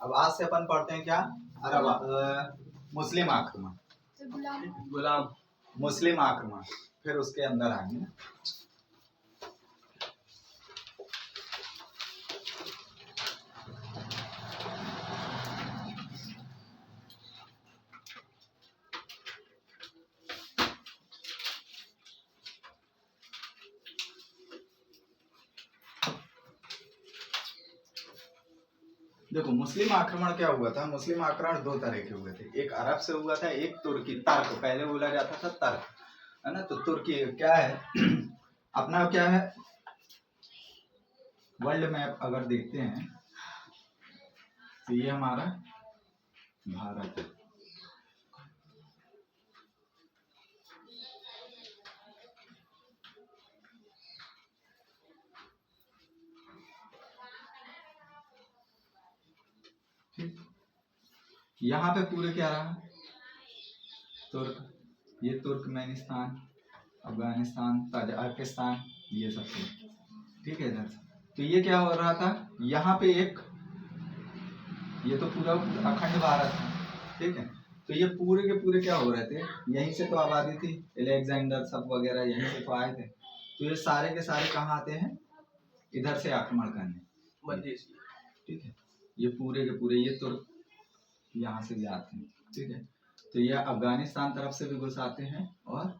अब आज से अपन पढ़ते हैं क्या, मुस्लिम आक्रमण, गुलाम मुस्लिम आक्रमण, फिर उसके अंदर आएंगे। देखो मुस्लिम आक्रमण क्या हुआ था, मुस्लिम आक्रमण दो तरह के हुए थे, एक अरब से हुआ था, एक तुर्की, तर्क पहले बोला जाता था, तर्क है ना। तो तुर्की क्या है अपना क्या है, वर्ल्ड मैप अगर देखते हैं तो ये हमारा भारत है, ठीक। यहाँ पे पूरे क्या रहा, तुर्क, ये तुर्कमेनिस्तान, अफगानिस्तान, ताजिकिस्तान, ये सब ठीक है इधर। तो ये क्या हो रहा था, यहाँ पे एक, ये तो पूरा अखंड भारत है, ठीक है। तो ये पूरे के पूरे क्या हो रहे थे, यहीं से तो आबादी थी, अलेक्जेंडर सब वगैरह यहीं से तो आए थे। तो ये सारे के सारे कहाँ आते हैं, इधर से आक्रमण करने, ठीक है। ये पूरे के पूरे ये तुर्क यहाँ से भी आते हैं, ठीक है। तो ये अफगानिस्तान तरफ से भी घुस आते हैं और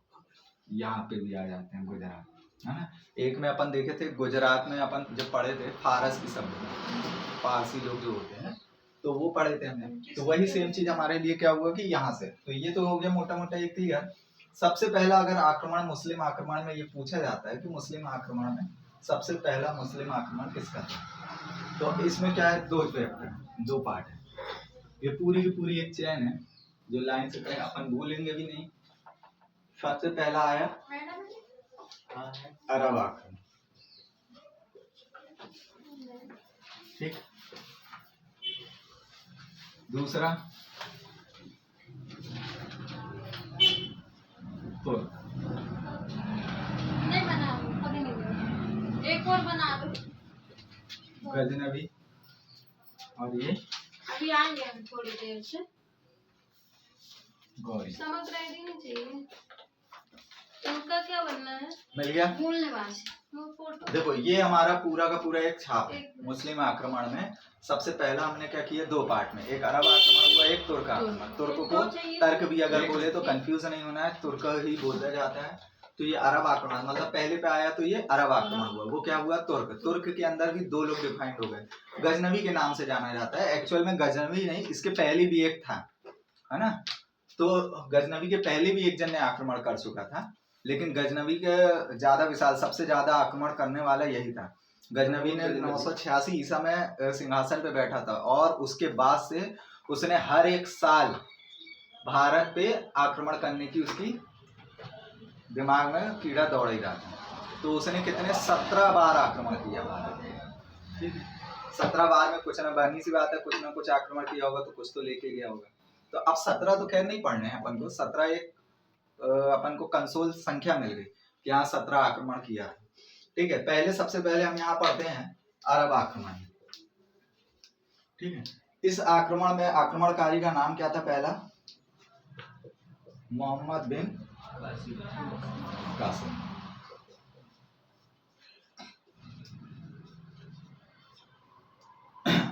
यहाँ पे भी आ जाते हैं, गुजरात है ना। एक में अपन देखे थे गुजरात में, अपन जब पढ़े थे फारस की सभ्यता, पारसी लोग जो होते हैं तो वो पढ़े थे हमने। तो वही सेम चीज हमारे लिए क्या हुआ कि यहाँ से, तो ये तो हो गया मोटा मोटा एक क्लियर। सबसे पहला अगर आक्रमण मुस्लिम आक्रमण में ये पूछा जाता है कि मुस्लिम आक्रमण में सबसे पहला मुस्लिम आक्रमण किसका था, तो इसमें क्या है, दो चैप्टर, दो पार्ट है, ये पूरी की पूरी एक चैन है जो लाइन से कहीं अपन भूलेंगे भी नहीं। सबसे पहला आया अरब आक्रमण, ठीक। दूसरा तुर्क, नहीं बना, अभी नहीं बना, एक और बना दो, गजनवी, और ये अभी आएंगे हम थोड़ी देर से। गौरी, समझ रेडी नहीं चाहिए, इनका क्या बनना है, मिल गया। मूलनिवास फोटो। देखो ये हमारा पूरा का पूरा एक छाप है मुस्लिम आक्रमण में। सबसे पहला हमने क्या किया, दो पार्ट में, एक अरब आक्रमण हुआ, एक तुर्क आक्रमण। तुर्क को तर्क भी अगर बोले तो कंफ्यूज नहीं होना है, तुर्क ही बोला जाता है। तो ये अरब आक्रमण मतलब पहले पे आया, तो ये अरब आक्रमण हुआ। वो क्या हुआ, तुर्क। तुर्क के अंदर भी दो लोग डिफाइंड हो गए, गजनवी के नाम से जाना जाता है। एक्चुअल में गजनवी नहीं, इसके पहले भी एक था, है ना। तो गजनवी के पहले भी एक जन ने आक्रमण कर चुका था, लेकिन गजनवी के ज्यादा विशाल, सबसे ज्यादा आक्रमण करने वाला यही था। गजनवी ने 986 ईसा में सिंहासन पे बैठा था, और उसके बाद से उसने हर एक साल भारत पे आक्रमण करने की उसकी दिमाग में कीड़ा दौड़ ही रहा था। तो उसने कितने 17 बार आक्रमण किया भारत पे, 17 बार में कुछ ना, बनी सी बात है, कुछ ना कुछ आक्रमण किया होगा तो कुछ तो लेके गया होगा। तो अब 17 तो खैर नहीं पढ़ने हैं अपन को, 17 एक अपन को कंसोल संख्या मिल गई कि यहाँ 17 आक्रमण किया है, ठीक है। पहले सबसे पहले हम यहाँ पढ़ते हैं अरब आक्रमण, ठीक है। इस आक्रमण में आक्रमणकारी का नाम क्या था, पहला मोहम्मद बिन कासिम।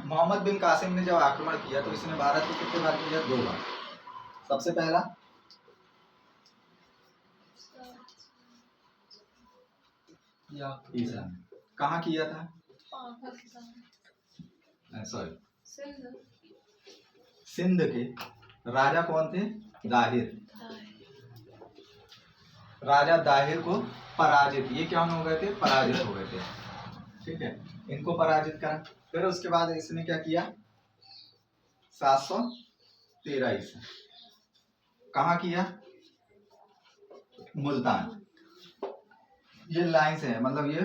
मोहम्मद बिन कासिम ने जब आक्रमण किया तो इसने भारत को कितने बार किया, 2 बार। सबसे पहला ईसा ने कहाँ किया था, सॉरी सिंध के राजा कौन थे, दाहिर। राजा दाहिर को पराजित, ये क्या हो गए थे, पराजित हो गए थे, ठीक है। इनको पराजित करा, फिर उसके बाद इसने क्या किया, 713 ईसा कहाँ किया, मुल्तान। ये लाइन से है, मतलब ये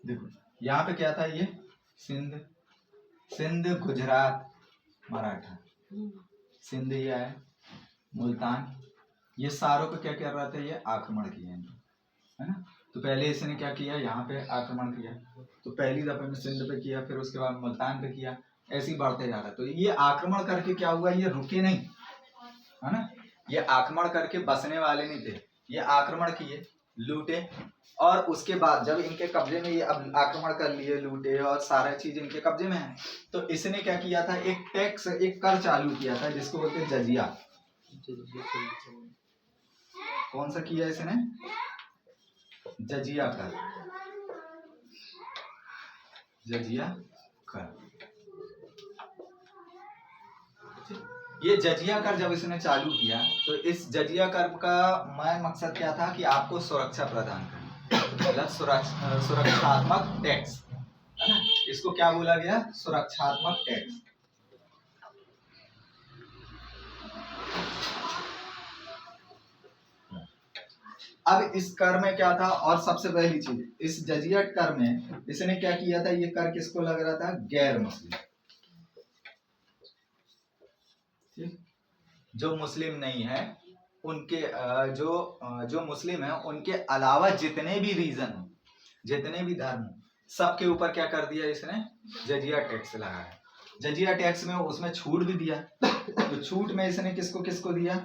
देखो यहाँ पे क्या था, ये सिंध, सिंध गुजरात मराठा, सिंध ये है, मुल्तान ये सारों पे क्या कर रहा था, ये आक्रमण किया है ना। तो पहले इसने क्या किया, यहाँ पे आक्रमण किया, तो पहली दफे में सिंध पे किया, फिर उसके बाद मुल्तान पे किया, ऐसे ही बढ़ते जा रहा। तो ये आक्रमण करके क्या हुआ, ये रुके नहीं, है ना। ये आक्रमण करके बसने वाले नहीं थे, ये आक्रमण किए, लूटे, और उसके बाद जब इनके कब्जे में ये अब आक्रमण कर लिए, लूटे और सारा चीज इनके कब्जे में है, तो इसने क्या किया था, एक टैक्स, एक कर चालू किया था जिसको बोलते हैं जजिया। कौन सा किया इसने, जजिया कर, जजिया कर। ये जजिया कर जब इसने चालू किया, तो इस जजिया कर का मेन मकसद क्या था कि आपको सुरक्षा प्रदान करना, मतलब सुरक्षात्मक टैक्स, है ना। इसको क्या बोला गया, सुरक्षात्मक टैक्स। अब इस कर में क्या था, और सबसे पहली चीज, इस जजिया कर में इसने क्या किया था, ये कर किसको लग रहा था, गैर मुस्लिम, ठीक, जो मुस्लिम नहीं है उनके जो मुस्लिम है उनके अलावा जितने भी रीजन हो, जितने भी धर्म हो, सबके ऊपर क्या कर दिया इसने, जजिया टैक्स लगाया। जजिया टैक्स में उसमें छूट भी दिया, तो छूट में इसने किसको किसको दिया,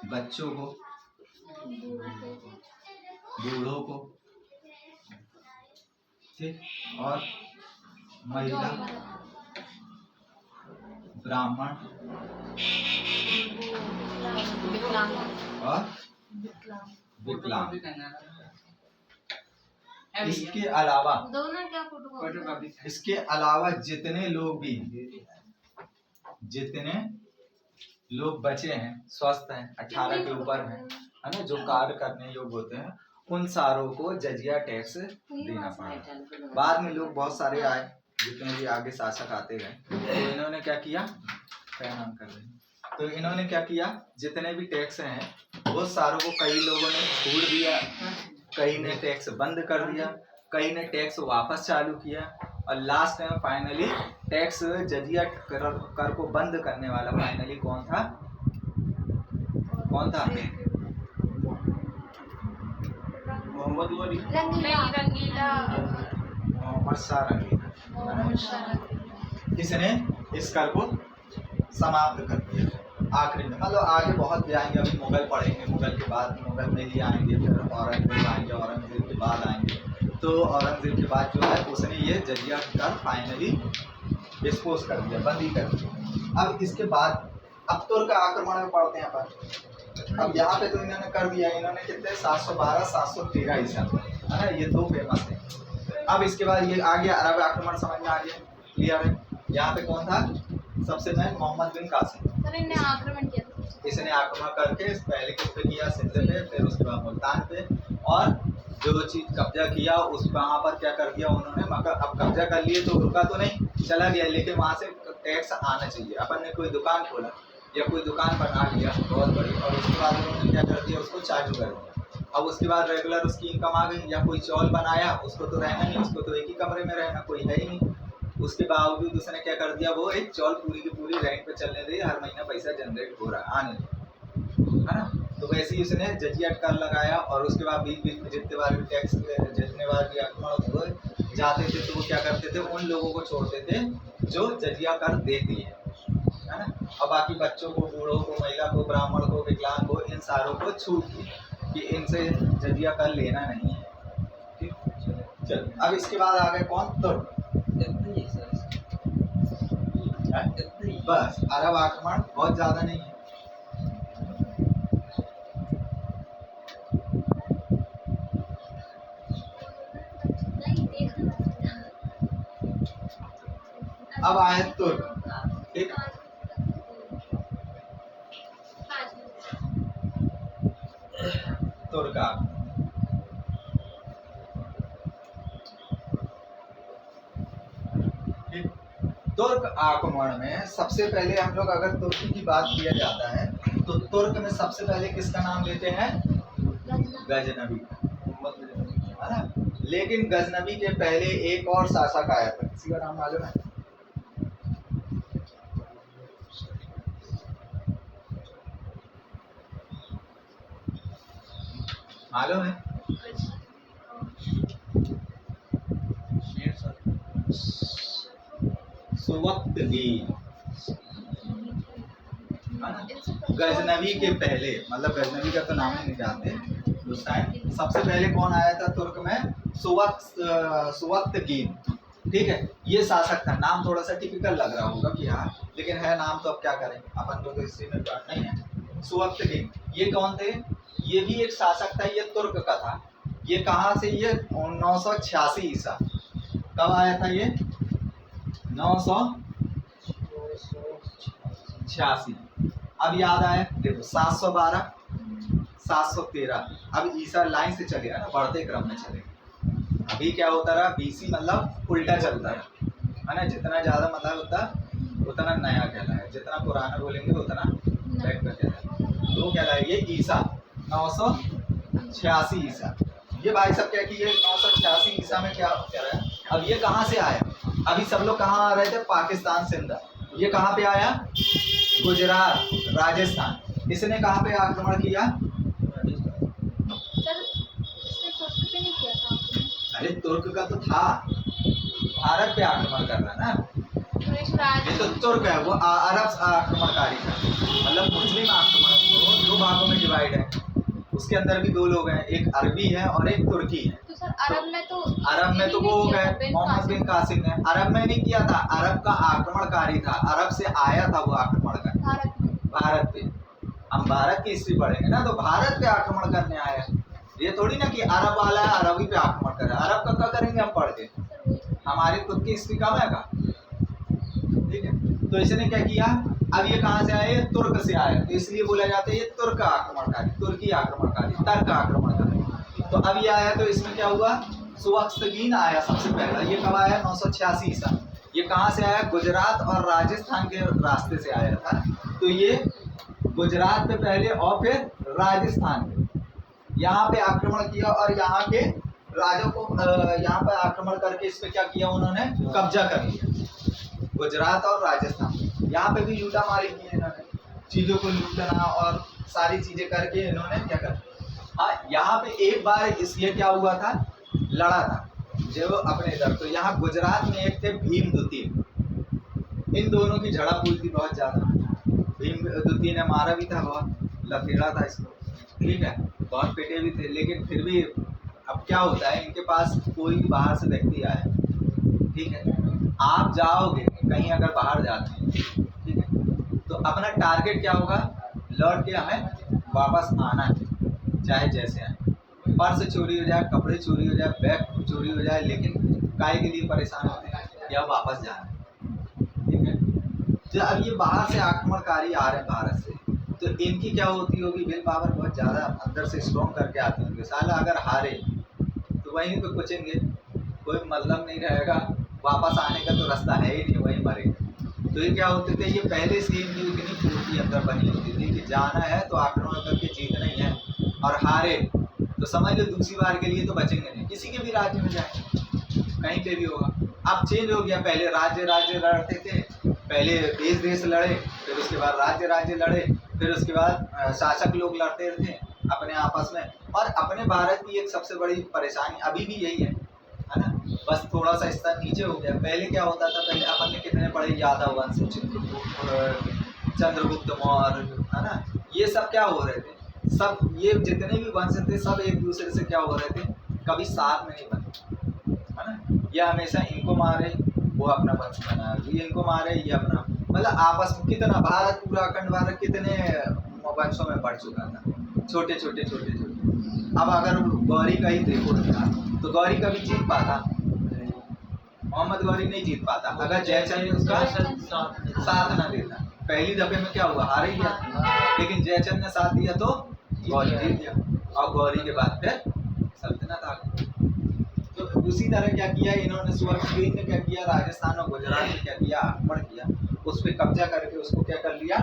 बच्चों को, बूढ़ों को, ठीक, और महिला, ब्राह्मण और विकलांग। इसके अलावा इसके अलावा जितने लोग भी, जितने लोग बचे हैं, स्वस्थ हैं, 18 के ऊपर हैं, है ना, जो कार्य करने योग्य होते हैं, उन सारों को जजिया टैक्स देना पड़ा। बाद में लोग बहुत सारे आए, जितने भी आगे शासक आते गए, तो इन्होंने क्या किया, पैनाम कर रहे हैं, तो इन्होंने क्या किया, जितने भी टैक्स हैं वो सारों को कई लोगों ने छोड़ दिया, कई ने टैक्स बंद कर दिया, कई ने टैक्स वापस चालू किया, और लास्ट में फाइनली टैक्स जजिया कर को बंद करने वाला फाइनली कौन था, कौन था, मोहम्मद शाह रंगीला। इसने इस कर को समाप्त कर दिया आखिरी में। मतलब आगे बहुत जाएंगे, अभी मुगल पढ़ेंगे, मुगल के बाद मुगल में ही आएंगे, फिर औरंगजेब आएंगे, औरंगजेब के बाद आएंगे, तो औरंगजेब के बाद जो है उसने ये जजिया कर फाइनली डिस्पोज कर दिया, बंद ही कर दिया। अब इसके बाद अब तुर्क आक्रमण में पढ़ते हैं अपन। अब यहाँ पे तो इन्होंने कर दिया, इन्होंने कितने 712 713 ईसा, है ना, ये दो फेमस है। अब इसके बाद ये आ गया अरब आक्रमण, समझ में आ गया, क्लियर है। यहाँ पे कौन था सबसे पहले, मोहम्मद बिन कासिम, आक्रमण किया, इसने आक्रमण करके पहले किस पे किया, सिंध पे, फिर उसके बाद मुल्तान पे, और जो चीज कब्जा किया उस वहाँ पर क्या कर दिया उन्होंने, मगर अब कब्जा कर लिए तो रुका तो नहीं, चला गया, लेकिन वहाँ से टैक्स आना चाहिए। अपन ने कोई दुकान खोला या कोई दुकान बना लिया बहुत बड़ी, और उसके बाद उन्होंने क्या कर दिया, उसको चालू कर दिया। अब उसके बाद रेगुलर उसकी इनकम आ गई, या कोई चौल बनाया, उसको तो रहना नहीं, उसको तो एक ही कमरे में रहना, कोई है ही नहीं, उसके बावजूद उसने क्या कर दिया, वो एक चौल पूरी की पूरी रेंट पे चलने दी, हर महीना पैसा जनरेट हो रहा आने, है ना। तो वैसे ही उसने जजिया कर लगाया, और उसके बाद बीच बीच में जितने बार भी टैक्स, जितने बार भी आक्रमण जाते थे तो वो क्या करते थे, उन लोगों को छोड़ते थे जो जजिया कर देती है ना। और बाकी बच्चों को, बूढ़ों को, महिला को, ब्राह्मण को, विकलांग को, इन सारों को छूट दी कि इनसे जजिया कर लेना नहीं है, ठीक। चलो अब इसके बाद आ गए कौन, तुर्क। बस अरब आक्रमण बहुत ज्यादा नहीं है। अब आए तुर्क, ठीक। तुर्क तुर्क आक्रमण में सबसे पहले हम लोग अगर तुर्की की बात किया जाता है तो तुर्क में सबसे पहले किसका नाम लेते हैं, गजनबी, है ना। लेकिन गजनबी के पहले एक और शासक आया था, किसी का नाम मालूम है, मालूम है? सुवक्तगीन, गजनवी के पहले, मतलब गजनवी का तो नाम ही नहीं जानते उस टाइम। सबसे पहले कौन आया था तुर्क में? सुवक्तगीन। ठीक है, ये शासक था। नाम थोड़ा सा टिपिकल लग रहा होगा कि हाँ, लेकिन है नाम तो अब क्या करें, अपन को तो हिस्ट्री में पढ़ना ही है। सुवक्तगीन ये कौन थे? ये भी एक शासक था, ये तुर्क का था। ये कहाँ से? ये 986 ईसा। कब आया था ये? 986। अब याद आया, देखो 712, 713। अब ईसा लाइन से चलेगा ना, बढ़ते क्रम में चलेगा। अभी क्या होता रहा? बीसी मतलब उल्टा चलता रहा, है ना। जितना ज्यादा मतलब होता उतना नया कहलाए, जितना पुराना बोलेंगे उतना बैक का कहलाए। तो कहलाए ये ईसा 986 ईसा। ये भाई सब क्या कि ये 986 ईसा में क्या कह रहा है? अब ये कहाँ से आया? अभी सब लोग कहाँ आ रहे थे? पाकिस्तान, सिंध। ये कहाँ पे आया? गुजरात, राजस्थान। इसने कहाँ पे आक्रमण किया? सर इसने तुर्क पे नहीं किया था आपने? अरे तुर्क का तो था, भारत पे आक्रमण कर रहा ना। ये तो तुर्क है, वो अरब आक्रमणकारी था, मतलब मुस्लिम आक्रमण। दो भागों में डिवाइड है, उसके अंदर भी दो लोग हैं, एक अरबी है और एक तुर्की है। तो सर अरब में तो वो हो गए मोहम्मद बिन कासिम ने। अरब में नहीं किया था, अरब का आक्रमणकारी था, अरब से आया था वो आक्रमण कर भारत पे। हम भारत की हिस्ट्री पढ़ेंगे ना, तो भारत पे आक्रमण करने आया। ये थोड़ी ना कि अरब वाला है अरबी पे आक्रमण कर रहा है। अरब का क्या करेंगे हम पढ़ के? हमारी खुद की हिस्ट्री कम है का? ठीक है, तो इसने क्या किया? अब ये कहाँ से आए? तुर्क से आए, तो इसलिए बोला जाता है ये तुर्क आक्रमणकारी, तुर्की आक्रमणकारी, तर्क आक्रमणकारी। तो अब ये आया, तो इसमें क्या हुआ? सुवक्तगीन आया सबसे पहला। ये कब आया? 986 ईसा। ये कहाँ से आया? गुजरात और राजस्थान के रास्ते से आया था। तो ये गुजरात पे पहले और फिर राजस्थान पे यहाँ पे आक्रमण किया, और यहाँ के राजों को यहाँ पे आक्रमण करके इस पे क्या किया उन्होंने? कब्जा कर लिया, गुजरात और राजस्थान। यहाँ पे भी लूटा मारी की इन्होंने, चीजों को लूटना और सारी चीजें करके इन्होंने क्या कर। हाँ, यहाँ पे एक बार इसलिए क्या हुआ था? लड़ा था जो अपने इधर। तो यहाँ गुजरात में एक थे भीम द्वितीय, इन दोनों की झड़प हुई थी बहुत ज्यादा। भीम द्वितीय ने मारा भी था, बहुत लफेड़ा था इसको, ठीक है, बहुत पिटे भी थे। लेकिन फिर भी अब क्या होता है, इनके पास कोई भी बाहर से व्यक्ति आए, ठीक है, आप जाओगे कहीं अगर बाहर जाते हैं, ठीक है, तो अपना टारगेट क्या होगा? लौट के हमें वापस आना है, चाहे जैसे आए। पर्स चोरी हो जाए, कपड़े चोरी हो जाए, बैग चोरी हो जाए, लेकिन काय के लिए परेशान होते हैं? या वापस जाना है, ठीक है। तो अब ये बाहर से आक्रमणकारी आ रहे हैं भारत से, तो इनकी क्या होती होगी? विल पावर बहुत ज़्यादा अंदर से स्ट्रॉन्ग करके आते होंगे। साला अगर हारे तो वहीं पे कुचेंगे, कोई मतलब नहीं रहेगा, वापस आने का तो रास्ता है ही नहीं, वहीं मरेंगे। तो ये क्या होते थे? ये पहले से इनकी इतनी फूर्ति अंदर बनी होती थी कि जाना है तो आक्रमण करके जीतना ही है, और हारे तो समझ लो दूसरी बार के लिए तो बचेंगे नहीं, किसी के भी राज्य में जाए, कहीं पे भी होगा। अब चेंज हो गया, पहले राज्य राज्य लड़ते थे, पहले देश देश लड़े, फिर उसके बाद राज्य राज्य लड़े, फिर उसके बाद शासक लोग लड़ते थे अपने आपस में। और अपने भारत की एक सबसे बड़ी परेशानी अभी भी यही है ना, बस थोड़ा सा स्तर नीचे हो गया। पहले क्या होता था? पहले अपन ने कितने पढ़े? यादव वंश, चंद्रगुप्त मौर्य, है ना, ये सब क्या हो रहे थे? सब ये जितने भी वंश थे सब एक दूसरे से क्या हो रहे थे? कभी साथ में नहीं बने, है ना। ये हमेशा इनको मारे, वो अपना वंश बना, ये इनको मारे, ये अपना, मतलब आपस में कितना भारत, पूरा अखंड भारत कितने वंशों में बढ़ चुका था, छोटे छोटे छोटे छोटे। अब अगर गौरी का ही देखो तो गौरी कभी जीत पाता? मोहम्मद गौरी नहीं जीत पाता अगर जयचंद उसका साथ न देता। पहली दफे में क्या हुआ? हार ही गया, लेकिन जयचंद ने साथ दिया तो गौरी जीत गया, और गौरी के बाद फिर सल्तनत आ गई। तो उसी तरह क्या किया इन्होंने? सुवक्तगीन ने क्या किया? राजस्थान और गुजरात में क्या किया? आक्रमण किया, उस पर कब्जा करके उसको क्या कर लिया?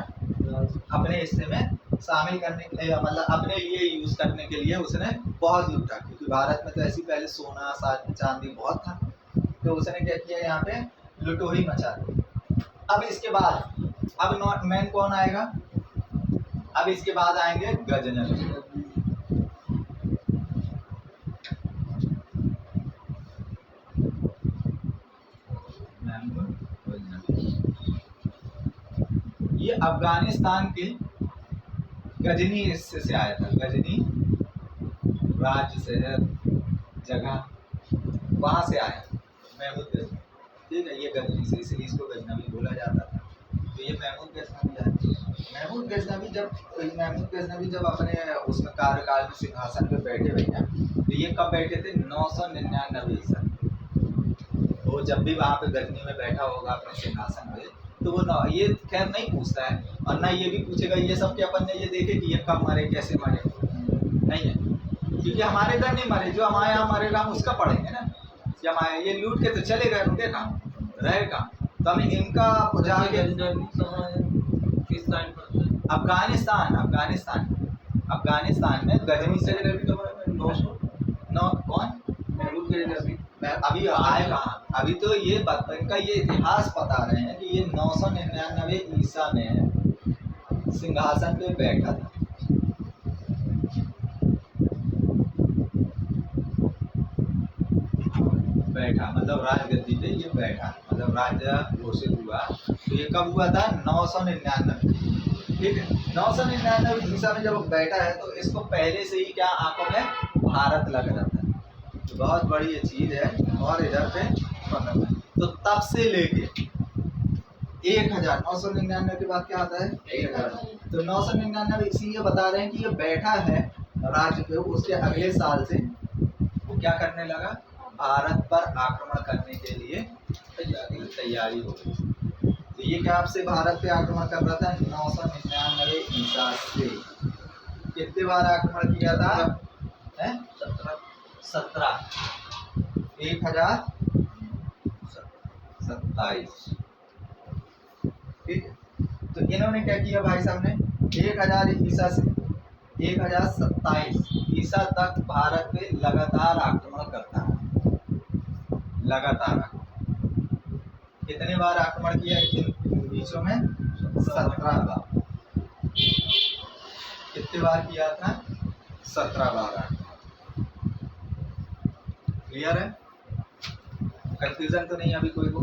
अपने हिस्से में शामिल करने के लिए, मतलब अपने लिए यूज करने के लिए उसने बहुत लूटा, क्योंकि भारत में तो ऐसी पहले सोना चांदी बहुत था, तो उसने क्या किया? यहाँ पे लुटोरी मचा दी। अब इसके बाद अब नॉट मैन कौन आएगा? अब इसके बाद आएंगे गजनवी। ये अफगानिस्तान के गजनी हिस्से से आया था। गजनी राज्य शहर जगह वहां से आया महमूद गजनवी। ठीक है, ये गजनी से, इसलिए इसको गजनवी बोला जाता था। तो ये महमूद गजनवी है। महमूद गजनवी जब अपने उसमें कार्यकाल में सिंहासन पे बैठे हुए हैं, तो ये कब बैठे थे? 999 ईसा। वो जब भी वहां पे गजनी में बैठा होगा अपने सिंहासन पे, तो वो ना ये खैर नहीं पूछता है, और ना ये भी पूछेगा ये सब कि अपन ने ये देखे कि ये कब मरे, कैसे मरे, नहीं है। क्योंकि हमारे इधर नहीं मरे, जो हमारे यहाँ मरेगा हम उसका पढ़ेंगे ना। कि हमारे ये लूट के तो चले गए, रुके कहाँ, रहे कहाँ, तो हमें इनका जाके किस साइड पर? अफगानिस्तान में गजनी से कौन महमूद गजनवी अभी आए कहाँ? अभी तो ये इनका ये इतिहास बता रहे हैं कि ये 999 ईसा में सिंहासन पे बैठा था। बैठा मतलब राजगद्दी पे ये बैठा, मतलब राजा घोषित हुआ। तो ये कब हुआ था? 999। ठीक है, 999 ईसा में जब बैठा है, तो इसको पहले से ही क्या आंखों में भारत लग रहा था। तो बहुत बड़ी ये चीज है। और इधर पे तो तब से लेके 1999 के बाद क्या आता है? 1000। तो 999 इसलिए बता रहे हैं कि ये बैठा है राज्य पे। उसके अगले साल से वो क्या करने लगा? भारत पर आक्रमण करने के लिए तैयारी हो गई। तो ये क्या आपसे भारत पे आक्रमण कर रहा था? 999 ईसा से। कितने बार आक्रमण किया था? 17 1027। ठीक है, तो इन्होंने क्या किया भाई साहब ने? 1000 ईसा से 1027 ईसा तक भारत पे लगातार आक्रमण करता है। लगातार कितने बार आक्रमण किया इन बीचों में? 17 बार। कितने बार किया था? 17 बार। क्लियर है? कंफ्यूजन तो नहीं अभी कोई को?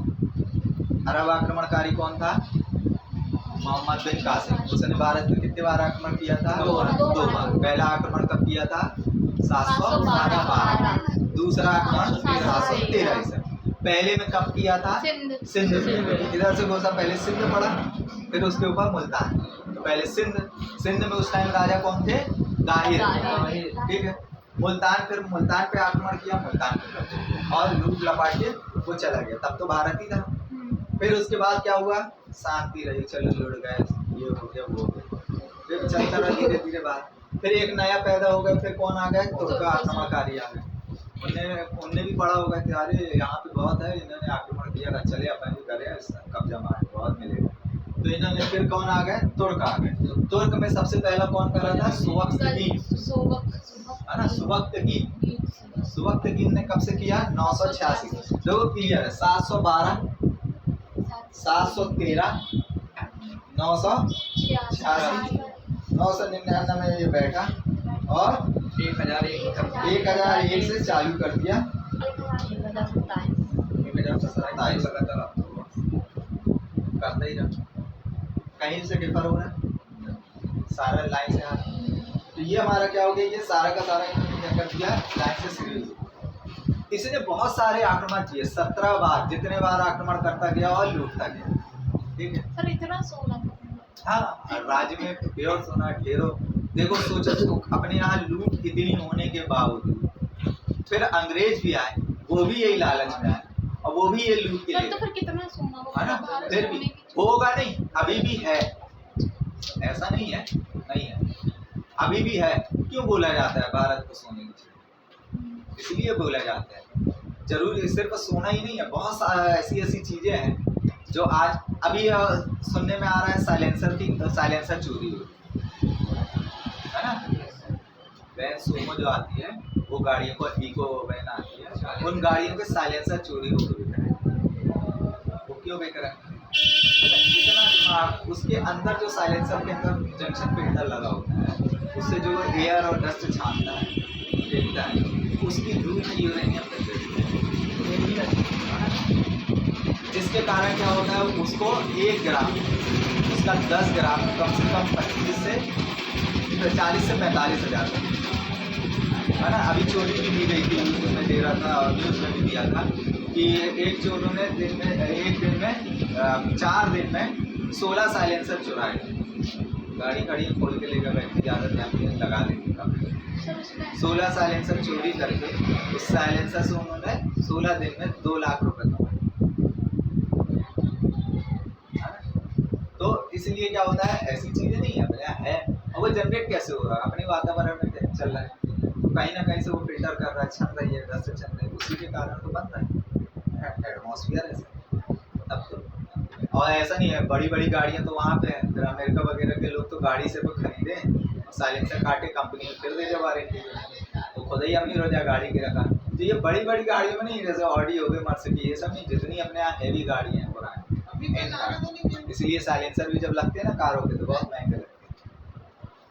अरब आक्रमणकारी कौन था? मोहम्मद बिन कासिम। उसने भारत में कितने बार आक्रमण किया था? 2 बार। पहला आक्रमण कब किया था? 712। दूसरा आक्रमण 713 ईसा। पहले में कब किया था? सिंध में। इधर से घोषा पहले सिंध पड़ा, फिर उसके ऊपर मुल्तान। तो पहले सिंध में उस टाइम राजा कौन थे? दाहिर। ठीक है, मुल्तान, फिर मुल्तान पे आक्रमण किया, मुल्तान पे और लूट लपाट के वो चला गया। तब तो भारत ही था। फिर उसके बाद क्या हुआ? शांति रही, चलो लुट गए, ये हो गया वो हो गया, फिर चलता रहा धीरे धीरे बात। फिर एक नया पैदा हो गया, फिर कौन आ गया? तुर्क आक्रमणकारी आ गए। उनने भी पढ़ा होगा कि अरे यहाँ पे बहुत है, इन्होंने आक्रमण किया था, चले अपन भी करें, कब्जा मारे, बहुत मिलेगा। तो इन्होंने फिर कौन आ गए? तुर्क आ गए। तुर्क में सबसे पहला कौन करा था? सुबक्तगीन, है ना? सुबक्तगीन ने कब से किया? 986। देखो क्लियर है, 712 713 986 999 में ये बैठा और 1001 से चालू कर दिया। 1027 लगातार करते ही रहा, कहीं से डिफर हो रहा है, सारा लाइन से आ रहा है। तो ये हमारा क्या हो गया? ये सारा का सारा इन्होंने क्या कर दिया? लाइन से सीरीज। इसने बहुत सारे आक्रमण किए, 17 बार। जितने बार आक्रमण करता गया और लूटता गया। ठीक है सर, इतना सोना? हाँ, राज्य में प्योर सोना ढेरों। देखो सोचो, तो अपने यहाँ लूट इतनी होने के बावजूद फिर अंग्रेज भी आए, वो भी यही लालच में आए और वो भी ये लूट के लिए। तो फिर कितना सोना है ना? फिर भी होगा नहीं, अभी भी है, ऐसा नहीं है, नहीं है, अभी भी है। क्यों बोला जाता है भारत को सोने की चिड़िया? इसलिए बोला जाता है। जरूर सिर्फ सोना ही नहीं है, बहुत ऐसी ऐसी चीजें हैं जो आज अभी सुनने में आ रहा है। साइलेंसर चोरी हुई है ना? वैन सोमो जो आती है, वो गाड़ियों को इको वैन आती है, उन गाड़ियों के साइलेंसर चोरी होकर बिक रहे हैं। वो क्यों बिक रहे हैं? कितना दिमाग, उसके अंदर जो साइलेंसर के अंदर जंक्शन पे हीटर लगा होता है, उससे जो एयर और डस्ट छानता है, देखता है, उसकी धूल की यूरेनियम जिसके कारण क्या होता है? उसको 1 ग्राम उसका 10 ग्राम कम से कम 40 से 45 हज़ार है ना। अभी चोरी भी दी गई थी, न्यूज़ में दे रहा था और न्यूज़ में भी दिया था कि एक चोरों ने एक दिन में 4 दिन में 16 साइलेंसर चुराए। गाड़ी खड़ी खोल के लेकर बैठे, ज़्यादा ध्यान लगा लेंगे का 16 साइलेंसर चोरी करके उस साइलेंसर से उन्होंने 16 दिन में 2 लाख रुपए कमाए। तो इसलिए क्या होता है, ऐसी चीजें नहीं है और वो जनरेट कैसे हो रहा है, अपने वातावरण में चल रहा है, तो कहीं ना कहीं से वो फिल्टर कर रहा है, छन रही है, दस से छन रही है, उसी के कारण तो बन रहा है एटमॉस्फेयर ऐसा। तब तो और ऐसा नहीं है, बड़ी बड़ी गाड़ियां तो वहाँ पे है, फिर अमेरिका वगैरह के लोग तो गाड़ी से वो खरीदे और साइलेंसर काटे, कंपनी में फिर दे दे वारंटी, तो खुद ही अमीर हो जाए गाड़ी के रखा। तो ये बड़ी बड़ी गाड़ियों में नहीं, जैसे ऑडी हो गई, मर्सिडीज, ये सब नहीं, जितनी अपने यहाँ हैवी गाड़ी हैं पुरानी, इसलिए साइलेंसर भी जब लगते हैं ना कारों के तो बहुत महंगे लगते हैं।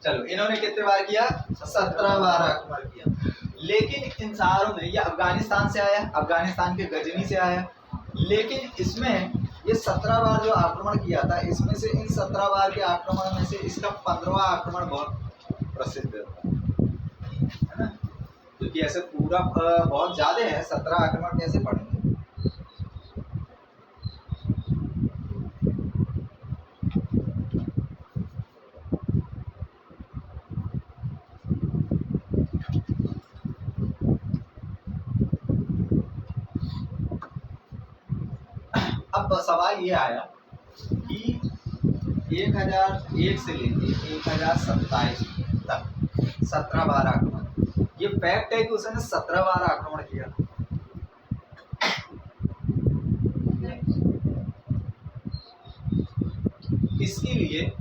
चलो इन्होंने कितने बार किया, 17 बार आक्रमण किया। लेकिन इन सारों में, ये अफगानिस्तान से आया, अफगानिस्तान के गजनी से आया, लेकिन इसमें ये 17 बार जो आक्रमण किया था, इसमें से इन 17 बार के आक्रमण में से इसका 15वां आक्रमण बहुत प्रसिद्ध है ना, क्योंकि ऐसे पूरा बहुत ज्यादा है, 17 आक्रमण कैसे पड़ेंगे। अब सवाल ये आया कि 1001 से लेके 1027 तक 17 बार आक्रमण, ये फैक्ट है कि उसने 17 बार आक्रमण किया। इसके लिए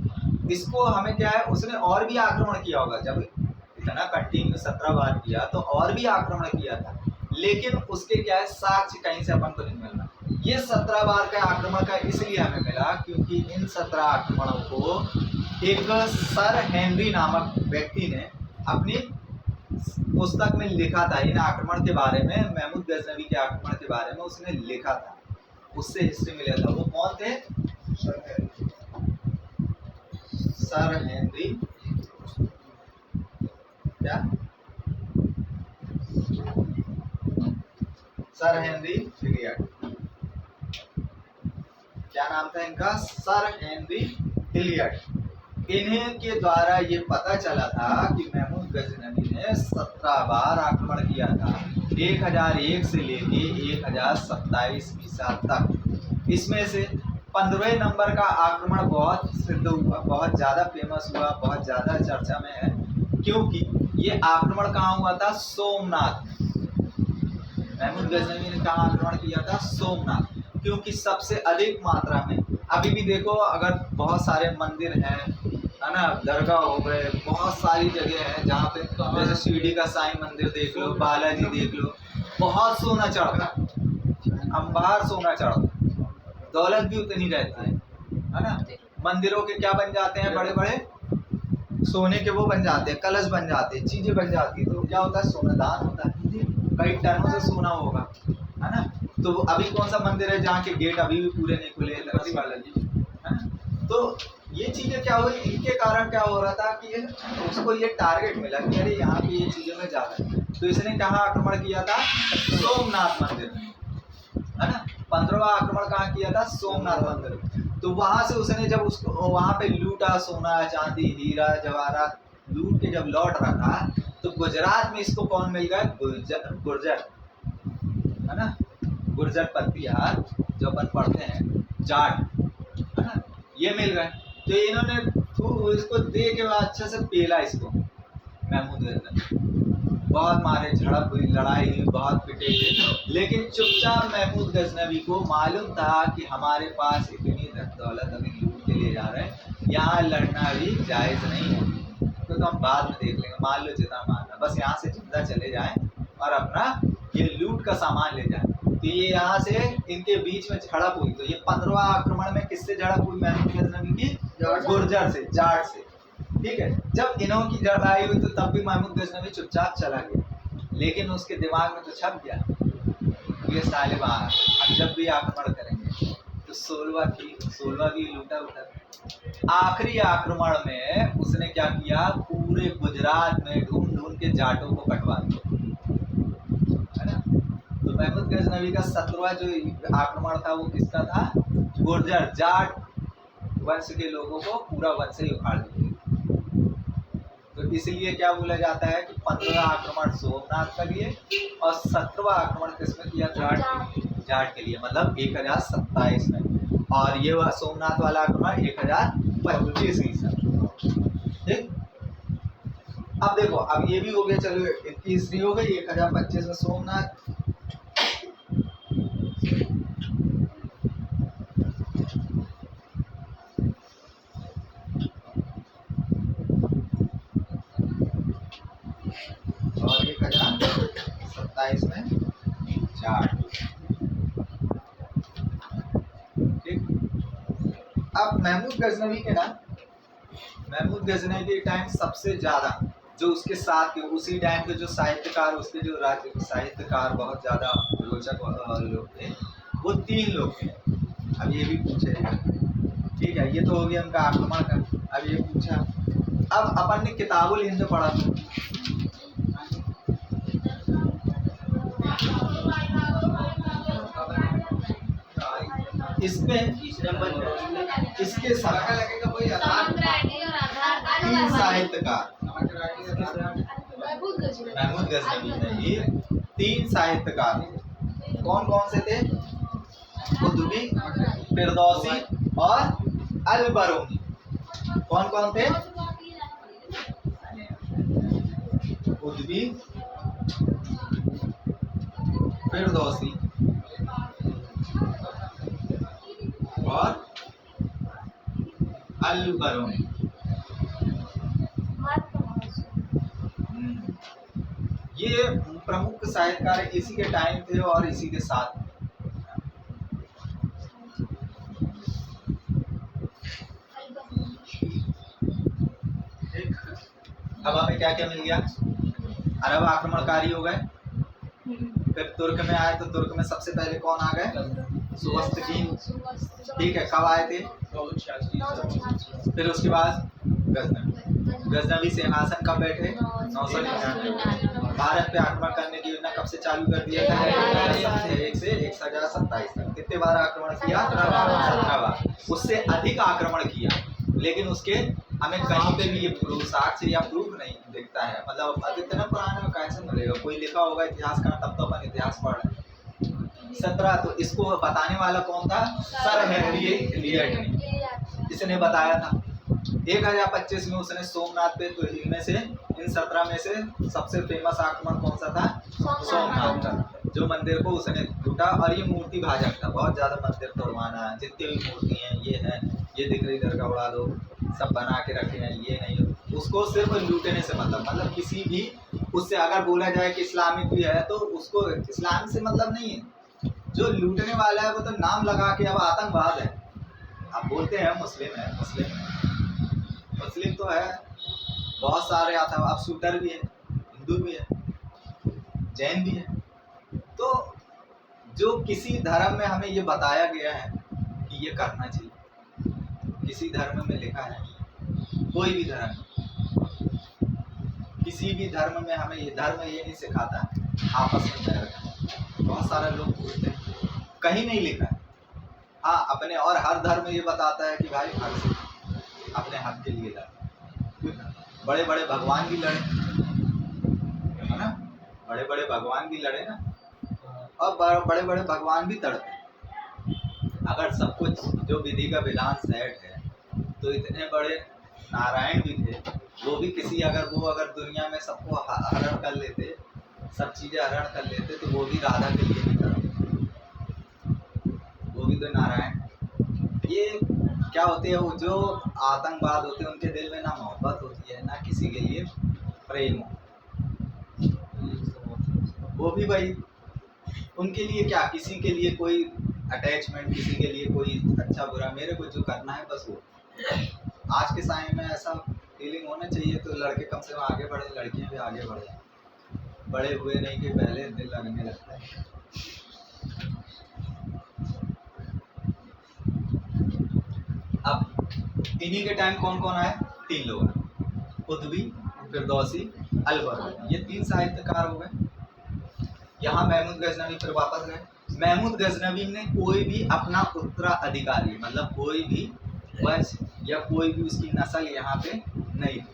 इसको हमें क्या है, उसने और भी आक्रमण किया होगा, जब इतना कंटिन्यू 17 बार किया तो और भी आक्रमण किया था, लेकिन उसके क्या है साक्ष्य कहीं से अपन को नहीं मिल रहा। ये 17 बार का आक्रमण का इसलिए हमें मिला क्योंकि इन 17 आक्रमणों को एक सर हेनरी नामक व्यक्ति ने अपनी पुस्तक में लिखा था। इन आक्रमण के बारे में, महमूद गजनवी के आक्रमण के बारे में उसने लिखा था, उससे हिस्ट्री मिला था। वो कौन थे, सर हेनरी, क्या सर हेनरी हिलियट, क्या नाम था इनका, सर हेनरी हिलियट। इन्हीं के द्वारा ये पता चला था कि महमूद गजनवी ने 17 बार आक्रमण किया था, 1001 से लेके 1027 ईसा तक। इसमें से 15वें नंबर का आक्रमण बहुत सिद्ध हुआ, बहुत ज़्यादा फेमस हुआ, बहुत ज़्यादा चर्चा में है, क्योंकि ये आक्रमण कहाँ हुआ था, सोमनाथ। महमूद गजनवी ने कहाँ आक्रमण किया था, सोमनाथ, क्योंकि सबसे अधिक मात्रा में, अभी भी देखो अगर बहुत सारे मंदिर हैं है ना, दरगाह हो गए, बहुत सारी जगह है जहाँ पे, जैसे शिरडी का साईं मंदिर देख लो, बालाजी देख लो, बहुत सोना चढ़ता, अंबार सोना चढ़ता, दौलत भी उतनी रहती है ना। मंदिरों के क्या बन जाते हैं, बड़े बड़े सोने के वो बन जाते हैं, कलश बन जाते हैं, चीजें बन जाती है, तो क्या होता है, सोना दान होता है, कई टनों से सोना होगा, है ना। तो अभी कौन सा मंदिर है जहाँ के गेट अभी भी पूरे नहीं खुले, लक्ष्मी बालाजी, है ना। तो ये चीजें क्या हुई, इनके कारण क्या हो रहा था कि उसको ये टारगेट मिला कि अरे यहाँ पे ये चीजों में ज्यादा है, तो इसने कहाँ आक्रमण किया था, सोमनाथ मंदिर में, है ना। 15वां आक्रमण कहाँ किया था, सोमनाथ मंदिर में। तो वहां से उसने जब उसको वहां पे लूटा, सोना चांदी हीरा जवाहरात लूट के जब लौट रहा था, तो गुजरात में इसको कौन मिल गया, गुर्जर, है ना, गुर्जर पत्तियार जो अपन पढ़ते हैं, जाट, है ना, ये मिल गए। तो इन्होंने इसको दे के बाद अच्छे से पेला इसको, महमूद गजनवी, बहुत मारे, झड़प हुई, लड़ाई हुई, बहुत पिटे गए, लेकिन चुपचाप महमूद गजनवी को मालूम था कि हमारे पास इतनी दौलत अभी लूट के ले जा रहे हैं, यहाँ लड़ना भी जायज़ नहीं है, तो हम बाद में देख लेंगे, मान लो जितना मारना, बस यहाँ से जिंदा चले जाएं और अपना ये लूट का सामान ले जाएं। तो ये यहाँ से इनके बीच में झड़प हुई, तो ये 15वां आक्रमण में किससे झड़प हुई, महमूद गजनवी की गुर्जर से, जाट से, ठीक है। जब इन्हों की लड़ाई हुई तो तब भी महमूद गजनवी चुपचाप चला गया, लेकिन उसके दिमाग में तो छप गया ये साले बाहर, हम जब भी आक्रमण करेंगे, तो 16 भी लूटा उठा। आखिरी आक्रमण में उसने क्या किया, पूरे गुजरात में ढूंढ ढूंढ के जाटों को कटवा दिया, है ना। तो महमूद गजनवी का 17वां जो आक्रमण था वो किसका था, गुर्जर जाट वंश के लोगों को पूरा वंश ही उखाड़ दिया। तो इसलिए क्या बोला जाता है कि 15वां आक्रमण सोमनाथ का लिए और 17वां आक्रमण किसमें किया था, जाट के लिए, मतलब 1027 में, और ये सोमनाथ वाला आक्रमण 1025 ईसा। ठीक। अब देखो, अब ये भी हो गया, चलो इनकी हिस्ट्री हो गई। 1025 में सोमनाथ, और 1027 में जाट। ठीक। अब महमूद गजनवी के टाइम सबसे ज्यादा जो उसके साथ के उसी टाइम के जो साहित्यकार, उसके जो राज्य के साहित्यकार बहुत ज्यादा रोचक लोग थे, वो 3 लोग थे। अब ये भी पूछेगा, ठीक है, ये तो हो गया उनका आक्रमण का। अब ये पूछा, अब अपन ने किताबुल हिंद पढ़ा था, इसमें इसके साथ 3 साहित्यकार, महमूद गजनवी में ये 3 साहित्यकार कौन कौन से थे, कुतुबी, फिरदौसी और अल-बरूनी। कौन कौन थे, कुतुबी, फिरदौसी और अल-बरूनी। ये प्रमुख साहित्यकार इसी के टाइम थे और इसी के साथ। अब हमें क्या क्या मिल गया, अरब आक्रमणकारी हो गए, फिर तुर्क में आए, तो तुर्क में सबसे पहले कौन आ गए, सुवस्तकीन। ठीक है, कब आए थे, 986। फिर उसके बाद गजनवी सिंहासन कब बैठे, 999। भारत पे आक्रमण करने की योजना कब से चालू कर दिया था, 1 से 1027 तक। कितने बार आक्रमण किया, 17 बार। उससे अधिक आक्रमण किया, लेकिन उसके हमें कहीं पे भी ये प्रूफ, साक्ष्य या प्रूफ नहीं दिखता है। मतलब अब इतना पुराने में कैसे मिलेगा, कोई लिखा होगा इतिहास का, तब तो अपन इतिहास पढ़ रहे हैं। 17, तो इसको बताने वाला कौन था, सर हेनरी एलियट ने, इसने बताया था। 1025 में उसने सोमनाथ पे, तो इनमें से इन 17 में से सबसे फेमस आक्रमण कौन सा था, सोमनाथ का, जो मंदिर को उसने लूटा। और ये मूर्ति भाजक था, बहुत ज्यादा मंदिर तोड़वाना, जितनी भी मूर्ति हैं ये है, ये दिख रही इधर का उड़ा दो, सब बना के रखे हैं, ये नहीं, उसको सिर्फ लूटने से मतलब किसी भी उससे अगर बोला जाए कि इस्लामिक भी है, तो उसको इस्लाम से मतलब नहीं है। जो लूटने वाला है वो तो नाम लगा के अब आतंकवाद है। अब बोलते हैं मुस्लिम है, मुस्लिम तो है, बहुत सारे आता, अब शूटर भी है, हिंदू भी है, जैन भी है। तो जो किसी धर्म में हमें ये बताया गया है कि ये करना चाहिए, किसी धर्म में लिखा है, कोई भी धर्म, किसी भी धर्म में हमें ये धर्म ये नहीं सिखाता आपस में बैर रखना। बहुत सारे लोग बोलते हैं, कहीं नहीं लिखा है। हाँ, अपने और हर धर्म ये बताता है कि भाई अपने हक के लिए लड़े। बड़े बड़े भगवान भी लड़े, है ना, बड़े बड़े भगवान भी लड़े ना, और बड़े बड़े भगवान भी तड़पे। अगर सब कुछ जो विधि का विधान सेट है, तो इतने बड़े नारायण भी थे, वो भी किसी अगर दुनिया में सबको हरण कर लेते, सब चीजें हरण कर लेते, तो वो भी राधा के लिए नहीं तड़पते, वो भी तो नारायण। ये क्या होते हैं, वो जो आतंकवाद होते हैं, उनके दिल में ना मोहब्बत होती है, ना किसी के लिए प्रेम हो। वो भी भाई उनके लिए क्या, किसी के लिए कोई अटैचमेंट, किसी के लिए कोई अच्छा बुरा, मेरे को जो करना है बस वो। आज के समय में ऐसा फीलिंग होना चाहिए, तो लड़के कम से कम आगे बढ़े, लड़कियां भी आगे बढ़े। बड़े हुए नहीं कि पहले दिल लगने लगता है। इन्हीं के टाइम कौन कौन आए? 3 लोग आए, कुतुबी, फिरदौसी, अलबरूनी। ये 3 साहित्यकार हो गए। यहाँ महमूद गजनवी फिर वापस गए। महमूद गजनवी ने कोई भी अपना उत्तराधिकारी मतलब कोई भी वंश या कोई भी उसकी नस्ल यहाँ पे नहीं थी,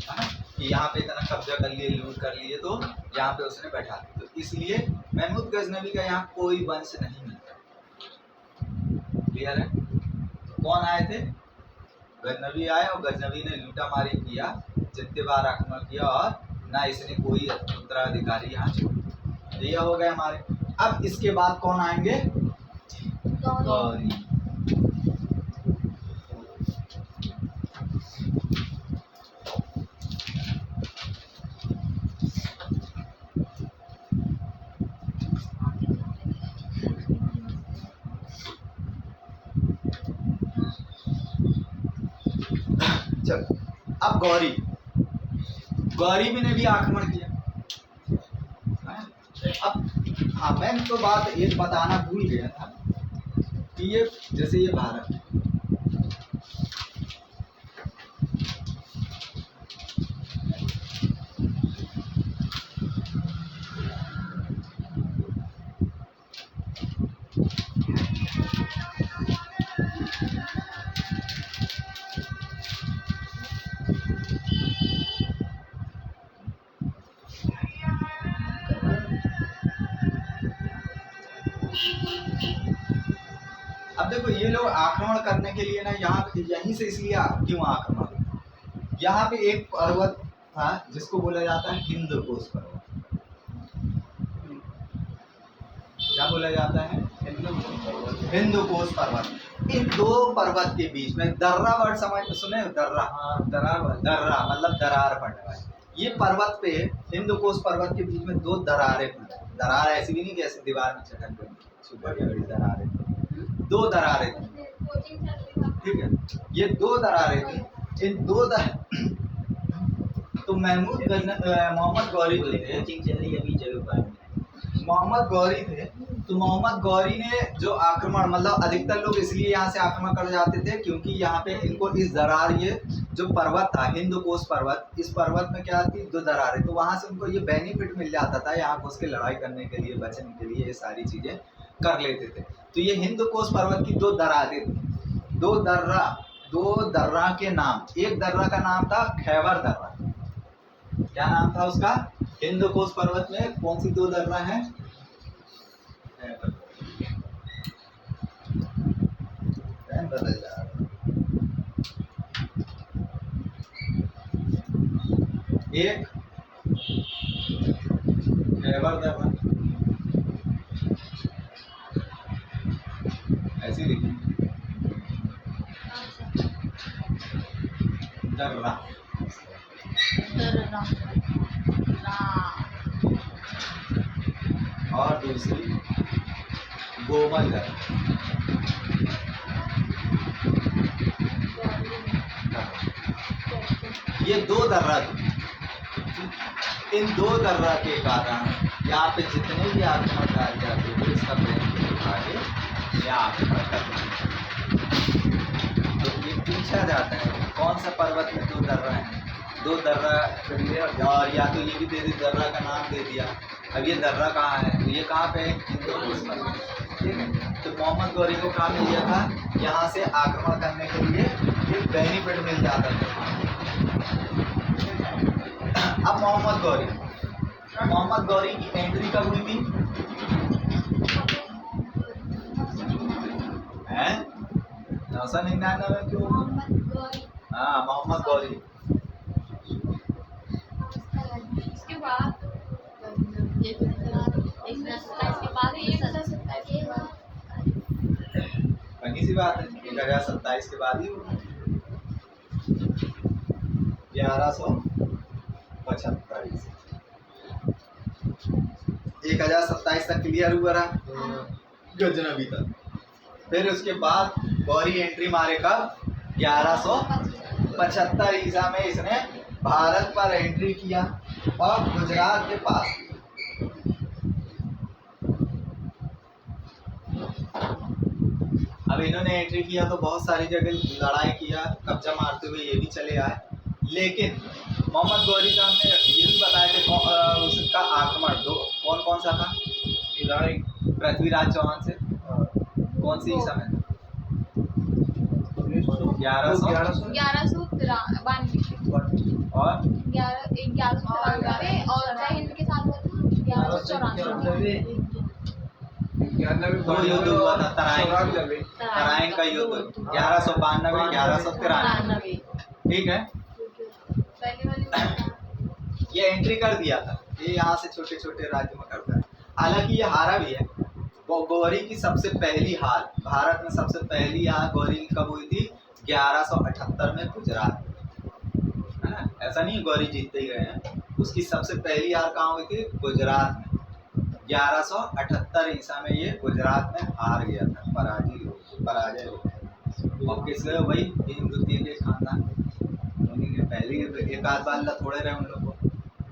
है ना, कि यहाँ पे इतना कब्जा कर लिए, लूट कर लिए तो यहाँ पे उसने बैठा दिया। तो इसलिए महमूद गजनवी का यहाँ कोई वंश नहीं मिलता। क्लियर है? कौन आए थे? गजनवी आए और गजनवी ने लूटामारी किया, जितने बार आक्रमण किया और ना इसने कोई उत्तराधिकारी यहाँ छोड़ा। ये हो गए हमारे। अब इसके बाद कौन आएंगे? गौरी। चलो अब गौरी ने भी आक्रमण किया। अब हाँ, मैं तो बात एक बताना भूल गया था कि ये जैसे ये भारत है, अब देखो ये लोग आक्रमण करने के लिए ना यहाँ पे यहीं से इसलिए क्यों आक्रमण, यहाँ पे एक पर्वत था जिसको बोला जाता है हिंदकोश पर्वत। क्या बोला जाता है? हिंदकोश पर्वत। इन 2 पर्वत के बीच में दर्रा वर्ड समझ सुने? दर्रा, दर्रा मतलब दरार पड़ने वाली। ये पर्वत पे हिंदकोश पर्वत के बीच में 2 दरारें पड़ी। दरार ऐसी भी नहीं कि ऐसे दीवार में चढ़ गई, बड़ी बड़ी दरारें, 2 दरारें थी, ठीक है। ये 2 दरारें थी। इन 2 तो मोहम्मद गौरी थे, मोहम्मद गौरी थे। तो मोहम्मद गौरी ने जो आक्रमण मतलब अधिकतर लोग इसलिए यहाँ से आक्रमण कर जाते थे क्योंकि यहाँ पे इनको इस दरार, ये जो पर्वत था हिंदकोश पर्वत, इस पर्वत में क्या थी? 2 दरारें। तो वहां से उनको ये बेनिफिट मिल जाता था, यहाँ घुस के लड़ाई करने के लिए, बचने के लिए, ये सारी चीजें कर लेते थे। तो ये हिंदकोश पर्वत की 2 दरारें थी, 2 दर्रा के नाम। एक दर्रा का नाम था खैबर दर्रा। क्या नाम था उसका? हिंदकोश पर्वत में कौन सी 2 दर्रा है? बदल जा रहा है। एक खैबर दर्रा, ऐसी लिखी दर्रा, और दूसरी गोमल दर्रा। ये 2 दर्रा थी। इन 2 दर्रा के कारण यहाँ पे जितने भी आक्रमणकारी जाते थे इसका बेनिफिट उठा के यहाँ पे तो ये पूछा जाता है कौन सा पर्वत में 2 दर्रा है? 2 दर्रा और या तो ये भी दे दी, दर्रा का नाम दे दिया। अब ये दर्रा कहाँ है? तो ये कहाँ पे है? हिंदकोश पर्वत, ठीक है। तो मोहम्मद गौरी को कहाँ मिल गया था? यहाँ से आक्रमण करने के लिए एक बेनिफिट मिल जाता था। अब मोहम्मद गौरी की एंट्री कब हुई थी? 999 में क्यों? हाँ, मोहम्मद गौरी। इसके बाद बनी सी बात है, 1027 के बाद ही होगा। 1175 1027 तक क्लियर हुआ रहा गजनवी तक। फिर उसके बाद गौरी एंट्री मारेगा 1175 ईसा में इसने भारत पर एंट्री किया और गुजरात के पास। अब इन्होंने एंट्री किया तो बहुत सारी जगह लड़ाई किया, कब्जा मारते हुए ये भी चले आए, लेकिन मोहम्मद गौरी साहब ने ये भी बताया कि उसका आक्रमण दो कौन कौन सा था, पृथ्वीराज चौहान से कौन सी ईसा में 1192 और 1193 और जय हिंद के साथ हुआ था 1194 दो युद्ध हुआ था, तराइन का युद्ध 1192 1193, ठीक है। पहले वाली ये एंट्री कर दिया था, ये यहाँ से छोटे छोटे राज्य में करता है, हालांकि ये हारा भी है। गौरी की सबसे पहली हार भारत में, सबसे पहली हार गौरी की कब हुई थी, 1178 में गुजरात, है ना, ऐसा नहीं गौरी जीतते ही गए हैं, उसकी सबसे पहली हार कहाँ हुई थी, गुजरात में 1178 ईसा में ये गुजरात में हार गया था, पराजय हो गया। और किस गए भाई, हिंदुत्व के खानदान, उन्हीं के पहले एक आध बार थोड़े रहे उन लोग को,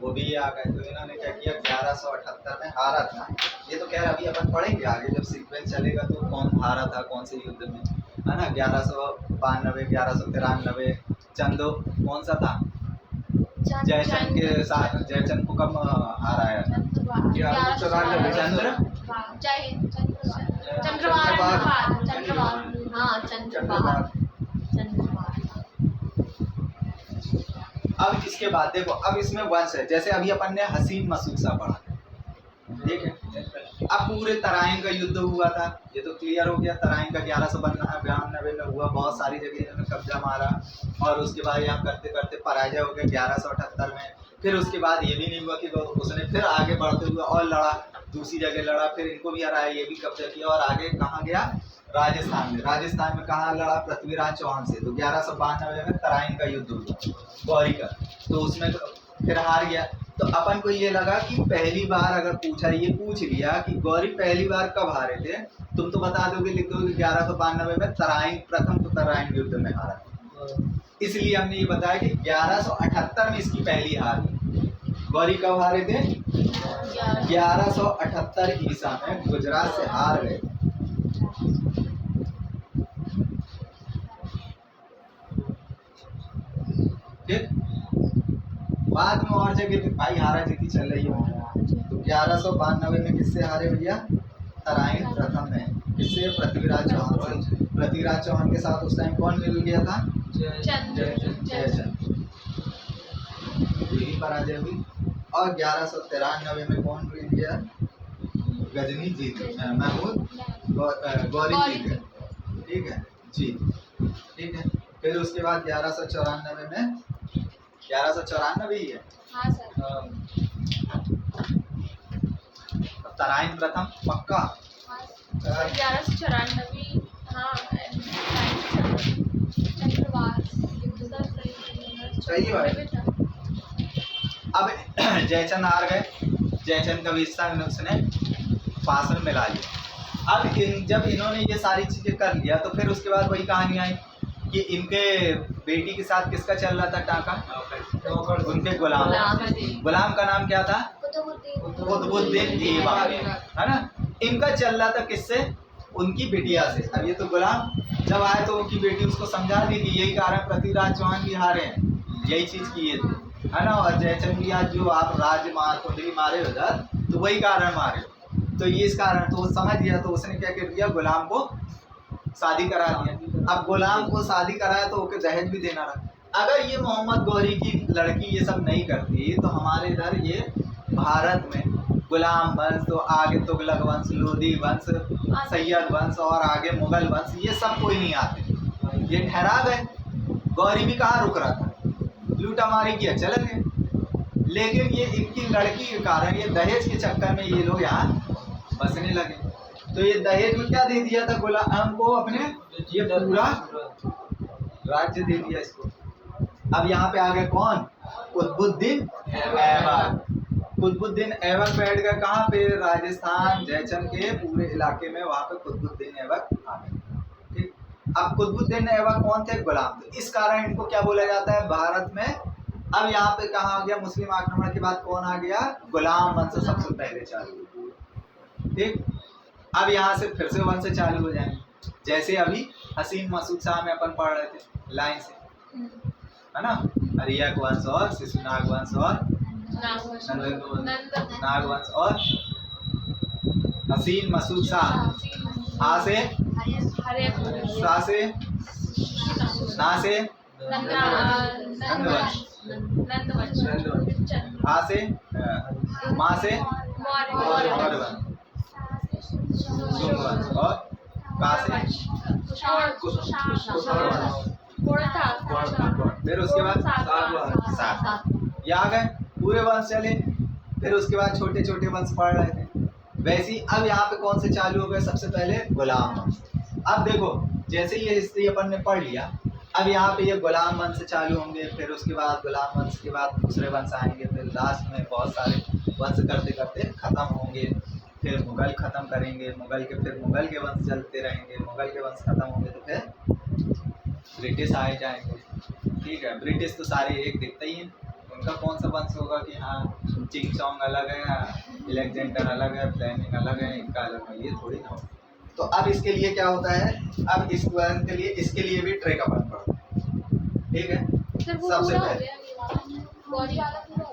वो भी आ गए। तो इन्होंने क्या किया, 1178 में हारा था। ये तो खैर अभी अपन पढ़ेंगे आगे जब सीक्वेंस चलेगा तो कौन हारा था कौन से युद्ध में, है ना। 1192 1193 चंदो कौन सा था, जयचंद के साथ, जयचंद को कब हाराया था, अब इसके बाद देखो, अब इसमें वंश है, जैसे अभी अपन ने हसीन मसूद सा पढ़ा, ठीक है। अब पूरे तराइन का युद्ध हुआ था, ये तो क्लियर हो गया, तराइन का 1192 में हुआ, बहुत सारी जगह इन्होंने कब्जा मारा, और उसके बाद यहाँ करते करते पराजय हो गया 1178 में। फिर उसके बाद ये भी नहीं हुआ कि उसने फिर आगे बढ़ते हुए और लड़ा, दूसरी जगह लड़ा, फिर इनको भी हराया, ये भी कब्जा किया, और आगे कहाँ गया, राजस्थान में। राजस्थान में कहाँ लड़ा, पृथ्वीराज चौहान से। तो 1192 में तराइन का युद्ध हुआ गौरी का, तो उसमें फिर हार गया। तो अपन को ये लगा कि पहली बार अगर पूछा, ये पूछ लिया कि गौरी पहली बार कब हारे थे, तुम तो बता दोगे, लिख दोगे 1192 में तराइन, प्रथम तो तराइन युद्ध में हारा, इसलिए हमने ये बताया कि 1178 में इसकी पहली हार हुई। गौरी कब हारे थे, 1178 ईसा में गुजरात से हार गए। ठीक, बाद में और जगह पे भाई हारा जीती चल रही है। तो 1192 में किससे हारे भैया, तराइन प्रथम में, किससे, पृथ्वीराज चौहान से। पृथ्वीराज चौहान के साथ उस टाइम कौन मिल गया था, जयचंद, यही पराजय हुई। और 1193 में कौन मिल गया, गजनी जीत, महमूद गौरी जीत गए, ठीक है जी, ठीक है। फिर उसके बाद 1194 में, 1194 ही है, हाँ सर, तराइन प्रथम पक्का, 1194 हाँ, सही बात। अब जयचंद हार गए, जयचंद का भी हिस्सा उसने पास में मिला लिया। अब जब इन्होंने ये सारी चीजें कर लिया, तो फिर उसके बाद वही कहानी आई कि इनके बेटी के साथ किसका चल रहा था टाका, उनके गुलाम का नाम क्या था, कुतुबुद्दीन ऐबक, है ना। इनका चल रहा था किससे, उनकी बिटिया से। अब ये तो गुलाम जब आए तो उनकी बेटी उसको समझा दी कि यही कारण पृथ्वीराज चौहान भी हारे हैं, यही चीज किए थे, है ना। और जयचंद भी आज जो आप राज्य मार कुंडली मारे उधर, तो वही कारण मारे, तो ये इस कारण, तो वो समझ गया, तो उसने क्या कर दिया, गुलाम को शादी करा दिया। अब गुलाम को शादी कराया तो ओके दहेज भी देना रहा। अगर ये मोहम्मद गौरी की लड़की ये सब नहीं करती तो हमारे इधर ये भारत में गुलाम वंश, तो आगे तुगलक वंश, लोधी वंश, सैयद वंश और आगे मुगल वंश, ये सब कोई नहीं आते, ये ठहरा गए। गौरी भी कहाँ रुक रहा था, लूटा मारी किया चले गए, लेकिन ये इनकी लड़की के कारण, ये दहेज के चक्कर में ये लोग यहाँ बसने लगे। तो ये दहेज में क्या दे दिया था, गुलाम को अपने ये पूरा राज्य दे दिया इसको। अब यहाँ पे आ गए कौन, कुतुबुद्दीन ऐबक। कुतुबुद्दीन ऐबक बैठ गए कहाँ पे, राजस्थान, जयचंद के पूरे इलाके में, वहाँ पे कुतुबुद्दीन ऐबक आ गए। ठीक, अब कुतुबुद्दीन ऐबक कौन थे, गुलाम। तो इस कारण इनको क्या बोला जाता है भारत में। अब यहाँ पे कहाँ आ गया, मुस्लिम आक्रमण के बाद कौन आ गया, गुलाम वंश सबसे पहले चालू। ठीक, अब यहाँ से फिर से वंश चालू हो जाएंगे। जैसे अभी हसीन मसूद शाह में अपन पढ़ रहे थे लाइन से, है ना, रियक वंश और शिशुनाग वंश और नागवंश और हसीन मसूद शाह, आ से सा से ना से नंदवंश, आ से माँ से मौर्यवंश, शुंगवंश और का से कुषाणवंश। फिर उसके बाद सात, ये आ गए पूरे वंश चले। फिर उसके बाद छोटे छोटे वंश पढ़ रहे थे। वैसे ही अब यहाँ पे कौन से चालू हो गए, सबसे पहले गुलाम वंश। अब देखो जैसे ये हिस्ट्री अपन ने पढ़ लिया, अब यहाँ पे ये गुलाम वंश चालू होंगे, फिर उसके बाद गुलाम वंश के बाद दूसरे वंश आएंगे, फिर लास्ट में बहुत सारे वंश करते करते खत्म होंगे। फिर मुगल खत्म करेंगे, मुगल के फिर मुगल के वंश चलते रहेंगे, मुगल के वंश खत्म होंगे तो फिर ब्रिटिश आए जाएंगे। ठीक है, ब्रिटिश तो सारे एक दिखते ही हैं, उनका कौन सा वंश होगा कि हाँ चिंग चोंग अलग है, अलेक्जेंडर अलग है, फ्लेमिंग अलग है, इनका अलग है, ये थोड़ी ना हो। तो अब इसके लिए क्या होता है, अब इस वंश के लिए इसके लिए भी ट्रेक अपन पढ़ो। ठीक है, सबसे पहले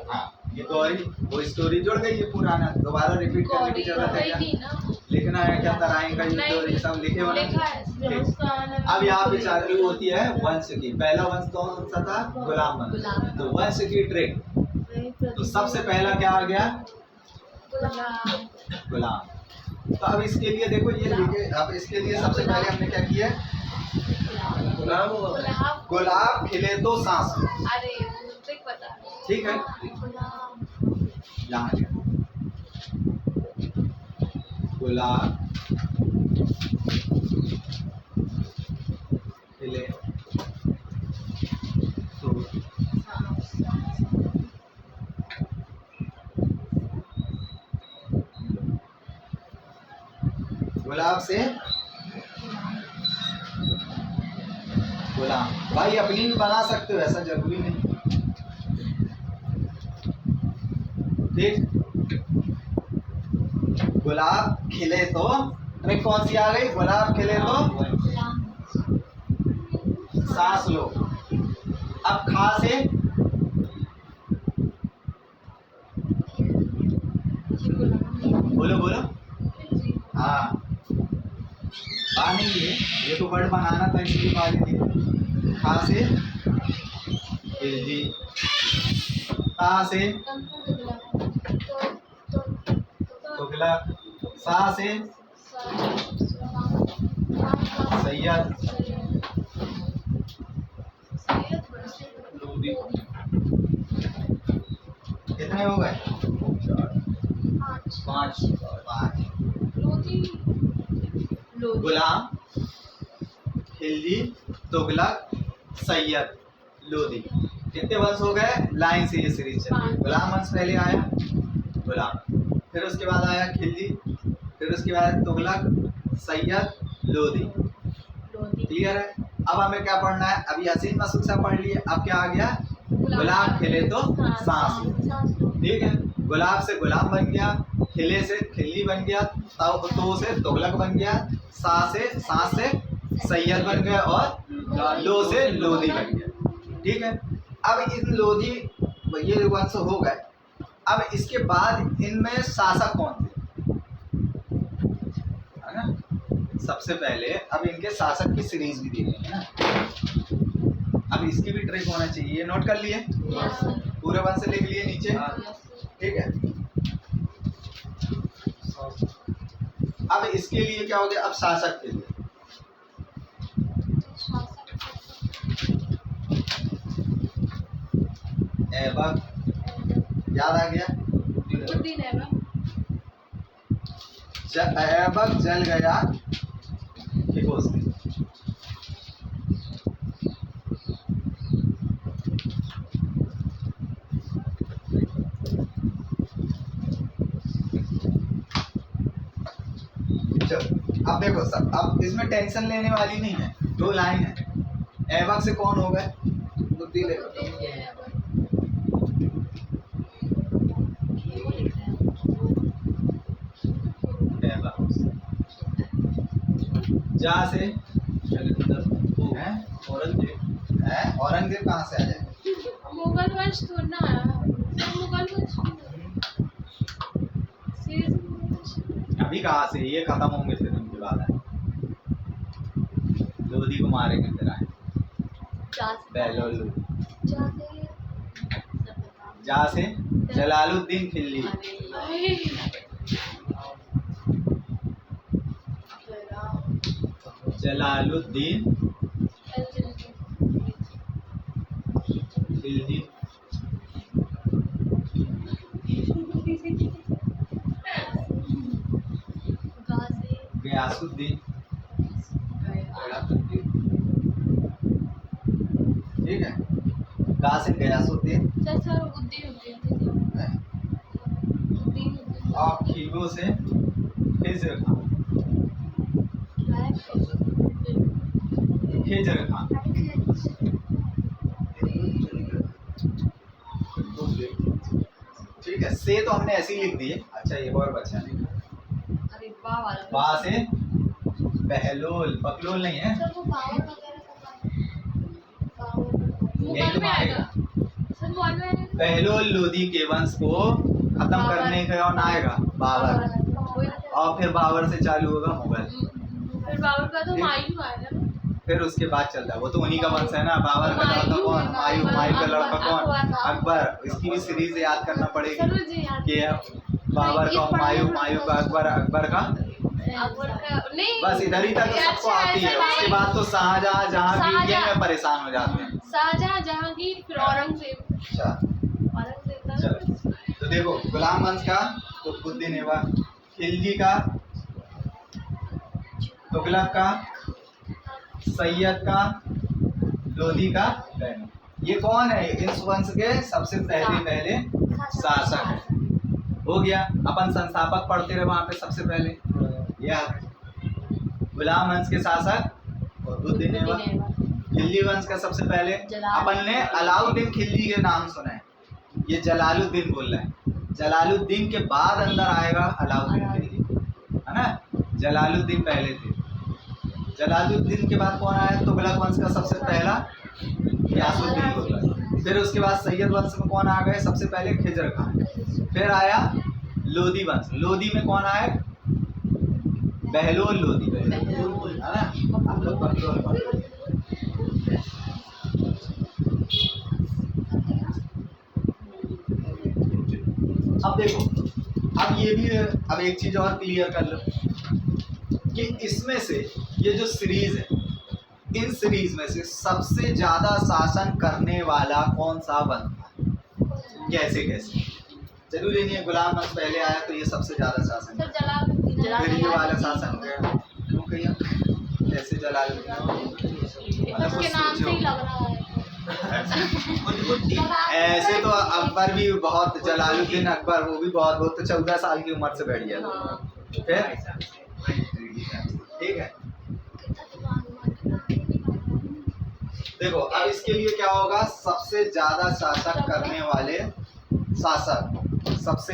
हाँ ये गौरी वो स्टोरी जुड़ गई है पुराना, दोबारा रिपीट करने की जरूरत है क्या? लिखना है क्या तराइन का ये सब लिखे होना। अब यहाँ पे चालू होती है वंश की। पहला वंश कौन सा था? गुलाम वंश। तो वंश की ट्रेक, तो सबसे पहला क्या आ गया? गुलाम। तो अब इसके लिए देखो ये लिखे, अब इसके लिए सबसे पहले हमने क्या किया? गुलाब खिले तो सांस। ठीक है, यहाँ गुलाब खिले तो गुलाब से गुलाम। भाई अपनी भी बना सकते हो, ऐसा जरूरी नहीं। ठीक, गुलाब खिले तो ट्रिक कौन सी आ गई? गुलाब खिले तो सांस लो। अब खा से बोलो बोलो। हाँ नहीं ये तो वर्ड बनाना था इसलिए बात थी। खा से खिलजी, ता से तुगलक, सा से सैयद, लोधी। कितने हो गए? 5। गुलाम, खिलजी, तुगलक, सैयद, लोधी। कितने वंश हो गए? लाइन से ये सीरीज चल रही है। गुलाम वंश पहले आया, गुलाम, फिर उसके बाद आया खिलजी, फिर उसके बाद तुगलक, सैयद, लोधी। क्लियर है? अब हमें क्या पढ़ना है? अभी हसीन मसूद शाह पढ़ लिए, अब क्या आ गया? गुलाब खिले तो सांस। ठीक है, गुलाब से गुलाम बन गया, खिले से खिल्ली बन गया, तो से तुगलक बन गया, सांस से सैयद बन गया और लो से लोधी बन गया। ठीक है, अब इन लोधी ये वंश हो गए। अब इसके बाद इनमें शासक कौन थे, है ना? सबसे पहले अब इनके शासक की सीरीज भी देखेंगे ना। अब इसकी भी ट्रिक होना चाहिए, नोट कर लिए? पूरे वंश से लिख लिए नीचे। ठीक है, अब इसके लिए क्या हो गया? अब शासक के लिए ऐबक याद आ गया? ऐबक जल गया फिकोस में। अब देखो सब, अब इसमें टेंशन लेने वाली नहीं है, 2 लाइन है। ऐबक से कौन हो गए? बुद्धि देखो, जा से हैं? औरंगजेब हैं? औरंगजेब कहाँ से आ जाएगा? मुगल वंश थोड़ा ना आया। सब मुगल वंश सीरीज मुगल वंश। अभी कहाँ से ये खत्म होंगे फिर उनके बाद आए। लोधी को मारेंगे फिर आए बहलोल लोधी। जहाँ से जलालुद्दीन खिलजी। जलालुद्दीन खिलजी। गयासुद्दीन। ठीक है, कहाँ से गयासुद्दीन और खीगो से खिजर खान। खिजर खान। ठीक है, से तो हमने ऐसे ही लिख दिए। अच्छा एक और बचा है, बा से बहलोल, बकलोल नहीं है। मुगल में आएगा। बहलोल लोधी के वंश को खत्म करने का कौन आएगा? बाबर। और फिर बाबर से चालू होगा मुगल। फिर बाबर का तो हुमायूं आएगा। फिर उसके बाद चलता है, वो तो उन्हीं का वंश है ना। बाबर का लड़का कौन? हुमायूं। हुमायूं का लड़का कौन? अकबर। इसकी भी सीरीज याद करना पड़ेगी कि बाबर का हुमायूं, हुमायूं का अकबर, अकबर का नहीं, बस इधर ही तक सबको आती है। उसके बाद तो शाहजहां, जहांगीर, ये में परेशान हो जाते हैं। शाहजहां, जहांगीर, फिर औरंगजेब। अच्छा चलो, तो देखो गुलाम वंश का कुतुबुद्दीन ऐबक, खिलजी का, तुगलक का, सैयद का, लोधी का, तैमूर। ये कौन है? इस वंश के सबसे पहले शासक है। हो गया। अपन संस्थापक पढ़ते रहे वहां पे सबसे पहले। याद गुलाम वंश के शासक कुतुबुद्दीन ऐबक। खिलजी वंश का सबसे पहले अपन ने अलाउद्दीन खिलजी के नाम सुना है। ये जलालुद्दीन बोल रहे हैं। जलालुद्दीन के बाद अंदर आएगा अलाउद्दीन खिलजी, है ना। जलालुद्दीन पहले थे। जलालुद्दीन के बाद कौन आया? तुगलक वंश का सबसे पहला गयासुद्दीन तुगलक। फिर उसके बाद सैयद वंश में कौन आ गए? सबसे पहले खिजर खान। फिर आया लोधी वंश। लोधी में कौन आए? बहलोल लोधी, है ना। आप लोग बहलोल पढ़ते। अब देखो, अब ये भी अब एक चीज और क्लियर कर लो कि इसमें से ये जो सीरीज है, इन सीरीज में से सबसे ज्यादा शासन करने वाला कौन सा वंश था? कैसे कैसे? जरूरी नहीं है गुलाम वंश पहले आया तो ये सबसे ज्यादा शासन किया। फिर ये वाला शासन हो गया। क्यों कहिए ऐसे जलालुद्दीन उसके नाम से ही लग रहा है। ऐसे तो अकबर भी बहुत, जलालुद्दीन अकबर वो भी बहुत, वो तो 14 साल की उम्र से बैठ गया था। फिर ठीक है, देखो अब इसके लिए क्या होगा? सबसे ज्यादा शासक करने वाले शासक, सबसे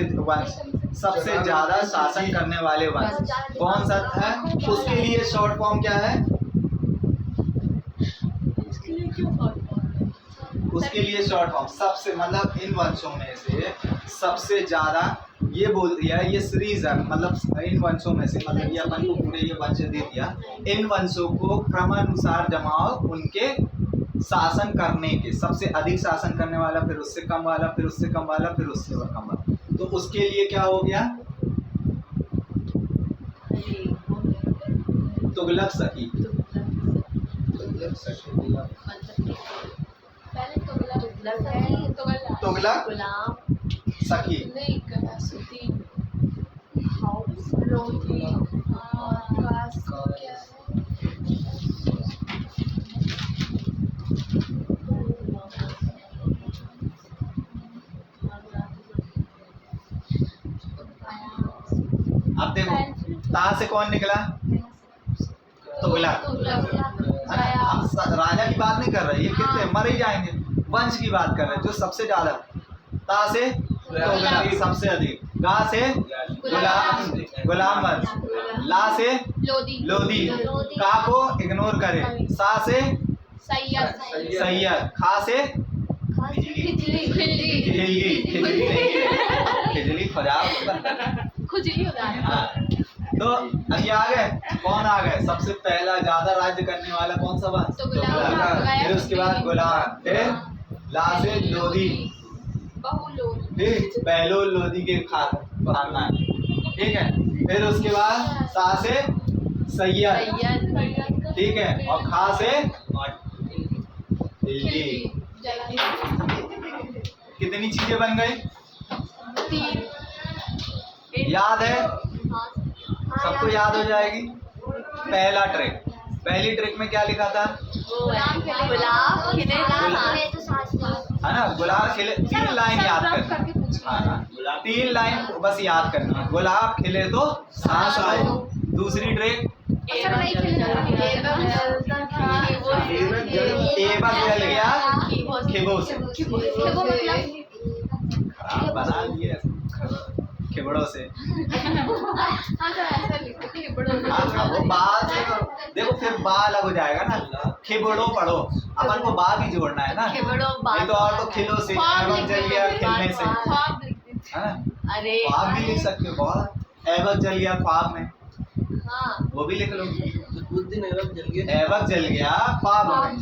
ज्यादा शासन करने वाले वंश कौन सा है? उसके लिए शॉर्ट फॉर्म क्या है? उसके लिए शॉर्ट फॉर्म सबसे, मतलब इन वंशों में से सबसे ज्यादा, ये बोल दिया ये सीरीज है, मतलब इन वंशों में से, मतलब ये अपन को पूरे ये वंश दे दिया। इन वंशों को क्रमानुसार जमाओ उनके शासन करने के। सबसे अधिक शासन करने वाला, फिर उससे कम वाला, फिर उससे कम वाला, फिर उससे कम वाला। तो उसके लिए क्या हो गया? तुगलक सकी। तुगलक सकी। अब देखो ता से कौन निकला? तुगलक। हम राजा की बात नहीं कर रहे, ये कितने मर ही जाएंगे। वंश की बात कर रहे हैं जो सबसे ज्यादा। ता से तुगलक सबसे अधिक, गा से गुलाम वंश, ला से लोधी, का को इग्नोर करें, सा से सैयद। खा से खिचली खिजली खराब खुजली हो जाती है। हाँ। तो अभी आ गए, कौन आ गए? सबसे पहला ज्यादा राज्य करने वाला कौन सा बात? तुगलक। फिर उसके बाद गुलाम, फिर ला से लोधी, फिर बहलोल लोधी के खानदान, ठीक है। फिर उसके बाद सा से सैयद, ठीक है। और खा से दिल्ली। कितनी चीजें बन गई? याद है? सबको याद हो जाएगी। पहला ट्रिक, पहली ट्रिक में क्या लिखा था? गुलाब खिले है ना, गुलाब खिले। 3 लाइन याद करनी, हाँ 3 लाइन बस याद करनी है। गुलाब खिले तो सांस आए। दूसरी ट्रिक, एवं जल गया खिबो से। खराब बना दिए खिबड़ों से। हाँ, वो बाल से तो देखो फिर बा अलग हो जाएगा ना। खिबड़ो पढ़ो, अपन को बा भी जोड़ना है ना, नहीं तो और तो खिलो से, एवं जल गया खिलने से, है ना। अरे ख्वाब भी लिख सकते हो बहुत। एवं जल गया ख्वाब में, वो भी लिख लो। उस दिन एवं जल गया। एवं जल गया ख्वाब में।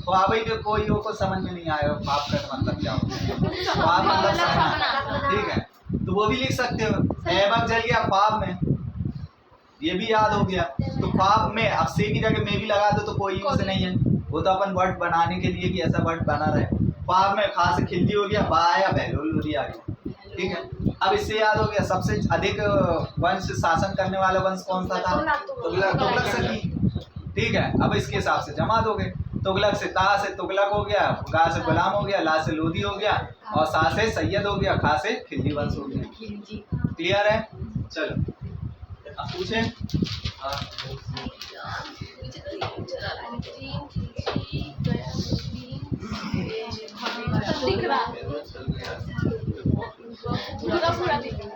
ख्वाब ही कोई को समझ में नहीं आएगा ख्वाब का मतलब क्या होता है। ख्वाब मतलब सपना, ठीक है। तो वो भी लिख सकते हो, एवं जल गया ख्वाब में, ये भी याद हो गया। तो ख्वाब में अब से की जगह में भी लगा दो तो कोई यूज नहीं है, वो तो अपन वर्ड बनाने के लिए कि ऐसा वर्ड बना रहे। ख्वाब में खा से खिल्ली हो गया, बा आया बहलोल लोधी आ गया, ठीक है। अब इससे याद हो गया सबसे अधिक वंश शासन करने वाला वंश कौन सा था? तुगलक सकी, ठीक है। अब इसके हिसाब से जमा दोगे। तुगलक से ता से तुगलक हो गया, गा से गुलाम हो गया, ला से लोधी हो गया, और सा से सैयद हो गया, खा से खिल्ली वंश हो गया। क्लियर है? चलो अब पूछे। दिख रहा है पूरा दिख रहा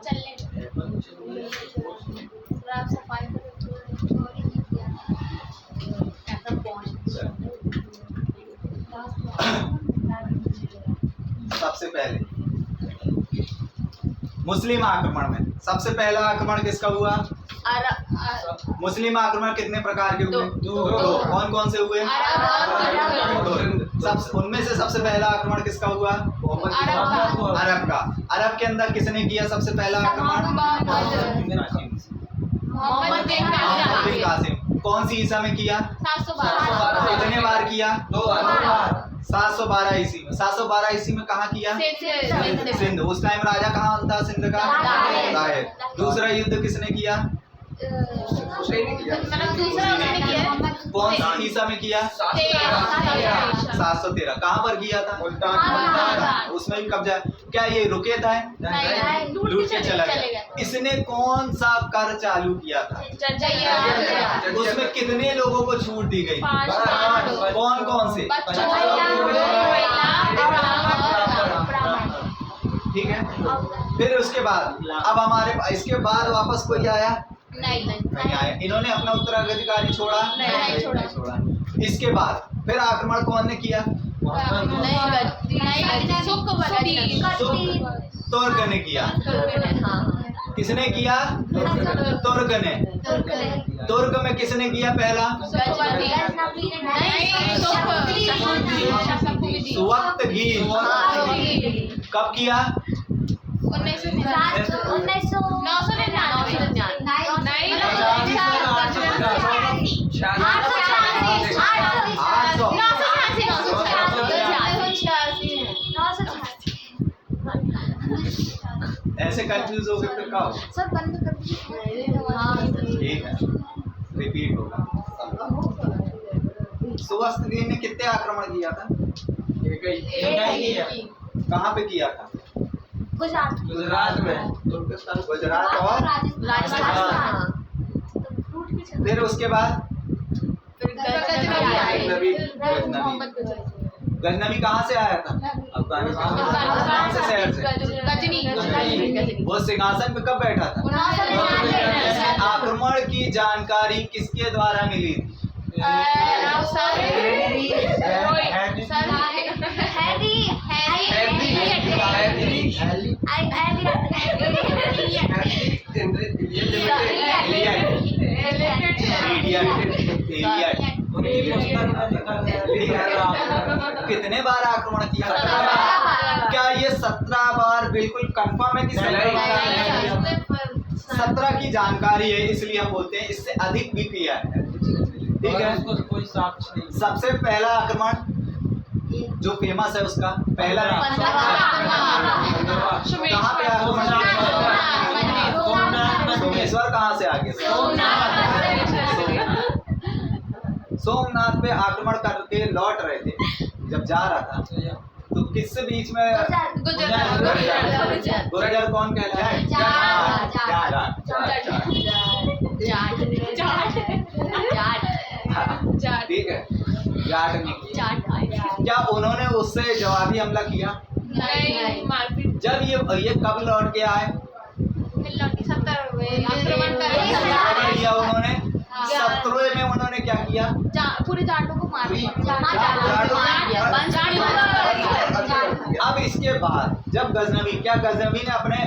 चलने सफाई सबसे पहले मुस्लिम आक्रमण में सबसे पहला आक्रमण किसका हुआ? मुस्लिम आक्रमण कितने प्रकार के हुए? दो। कौन कौन से हुए? उनमें से सबसे पहला आक्रमण किसका हुआ? अरब का। अरब के अंदर किसने किया सबसे पहला आक्रमण? मोहम्मद बिन कासिम। कौन सी ईसा में किया? 712। कितने बार किया? 2 बार। 712 ईस्वी में। 712 ईस्वी में कहाँ किया? सिंध। उस टाइम राजा कहाँ था सिंध का? दाहिर। दूसरा युद्ध किसने किया? कौन सी ईसा में किया? 713। कहाँ पर किया था? मुल्तान। उसमें भी कब्जा। क्या ये रुके था? लूट के चला गया। इसने कौन सा कर चालू किया था? उसमें कितने लोगों को छूट दी गई? कौन कौन से? ठीक है। फिर उसके बाद अब हमारे इसके बाद वापस कोई आया? नहीं आया। इन्होंने अपना उत्तराधिकारी छोड़ा? नहीं छोड़ा। इसके बाद फिर आक्रमण कौन ने किया? तुर्क ने किया। किसने किया? तुर्क ने। तुर्क में किसने किया पहला? सुवक्तगीन। कब किया? 800। ऐसे कंफ्यूज हो गए फिर क्या होगा? ठीक है, रिपीट होगा। सुवक्तगीन ने कितने आक्रमण किया था? एक ही किया। कहाँ पे किया था? गुजरात में तुर्किस्तान गुजरात और राजस्थान। फिर उसके बाद गजनवी। गजनवी कहाँ से आया था? अफगानिस्तान कौन से शहर से? गजनी। वो सिंहासन पे कब बैठा था? आक्रमण की जानकारी किसके द्वारा मिली थी? कितने बार आक्रमण किया? 17 बार। क्या ये 17 बार बिल्कुल कंफर्म है कि 17 की जानकारी है, इसलिए हम बोलते हैं इससे अधिक भी किया है। ठीक है, कोई साक्ष्य नहीं। सबसे पहला आक्रमण जो फेमस है उसका पहला नाम कहाँ पे आक्रमण किया? सोमेश्वर कहाँ से आगे? सोमनाथ पे आक्रमण करके लौट रहे थे, जब जा रहा था तो किससे बीच में? गुर्जर कौन कहलाता है? ठीक है, जाट निकली। क्या उन्होंने उससे जवाबी हमला किया? जब ये कब लौट के आए? किया उन्होंने 17 में उन्होंने क्या किया? पूरे जाटों को मार अब इसके बाद जब गजनवी ने अपने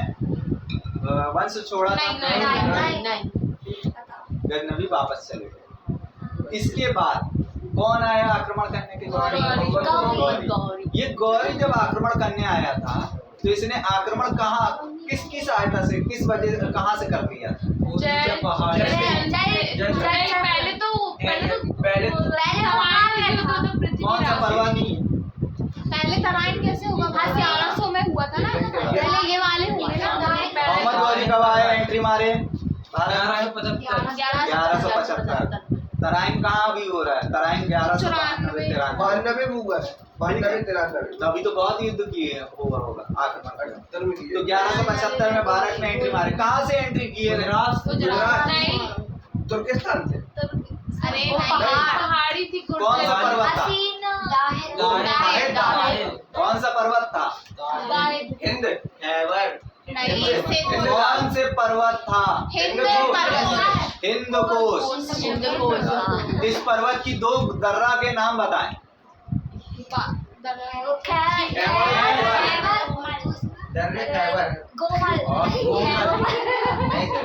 वंश छोड़ा था? गजनवी वापस चले गए। इसके बाद कौन आया आक्रमण करने के? गौरी। ये गौरी जब आक्रमण करने आया था तो इसने आक्रमण कहाँ, किसकी सहायता से, किस वजह, कहाँ से कर लिया? पहले कौन सा पर्वत? पहले तराइन कैसे होगा? 1100 में हुआ था ना, पहले ये वाले हुए ना। मोहम्मद गौरी कब आए, एंट्री मारे? 1175। तराइन कहाँ भी हो रहा है? तराइन 1192 में हुआ है। 92-93 तो अभी तो बहुत युद्ध किए हुआ होगा आक्रमण। तो 1175 में भारत में एंट्री मारे। कहाँ से एंट्री की है? गुजरात नहीं, तुर्किस्तान से। अरे पहाड़ी थी। कौन सा पर्वत था? कौन सा पर्वत था? हिंद कौन से पर्वत था? हिंदकुश। इस पर्वत की 2 दर्रा के नाम बताएं।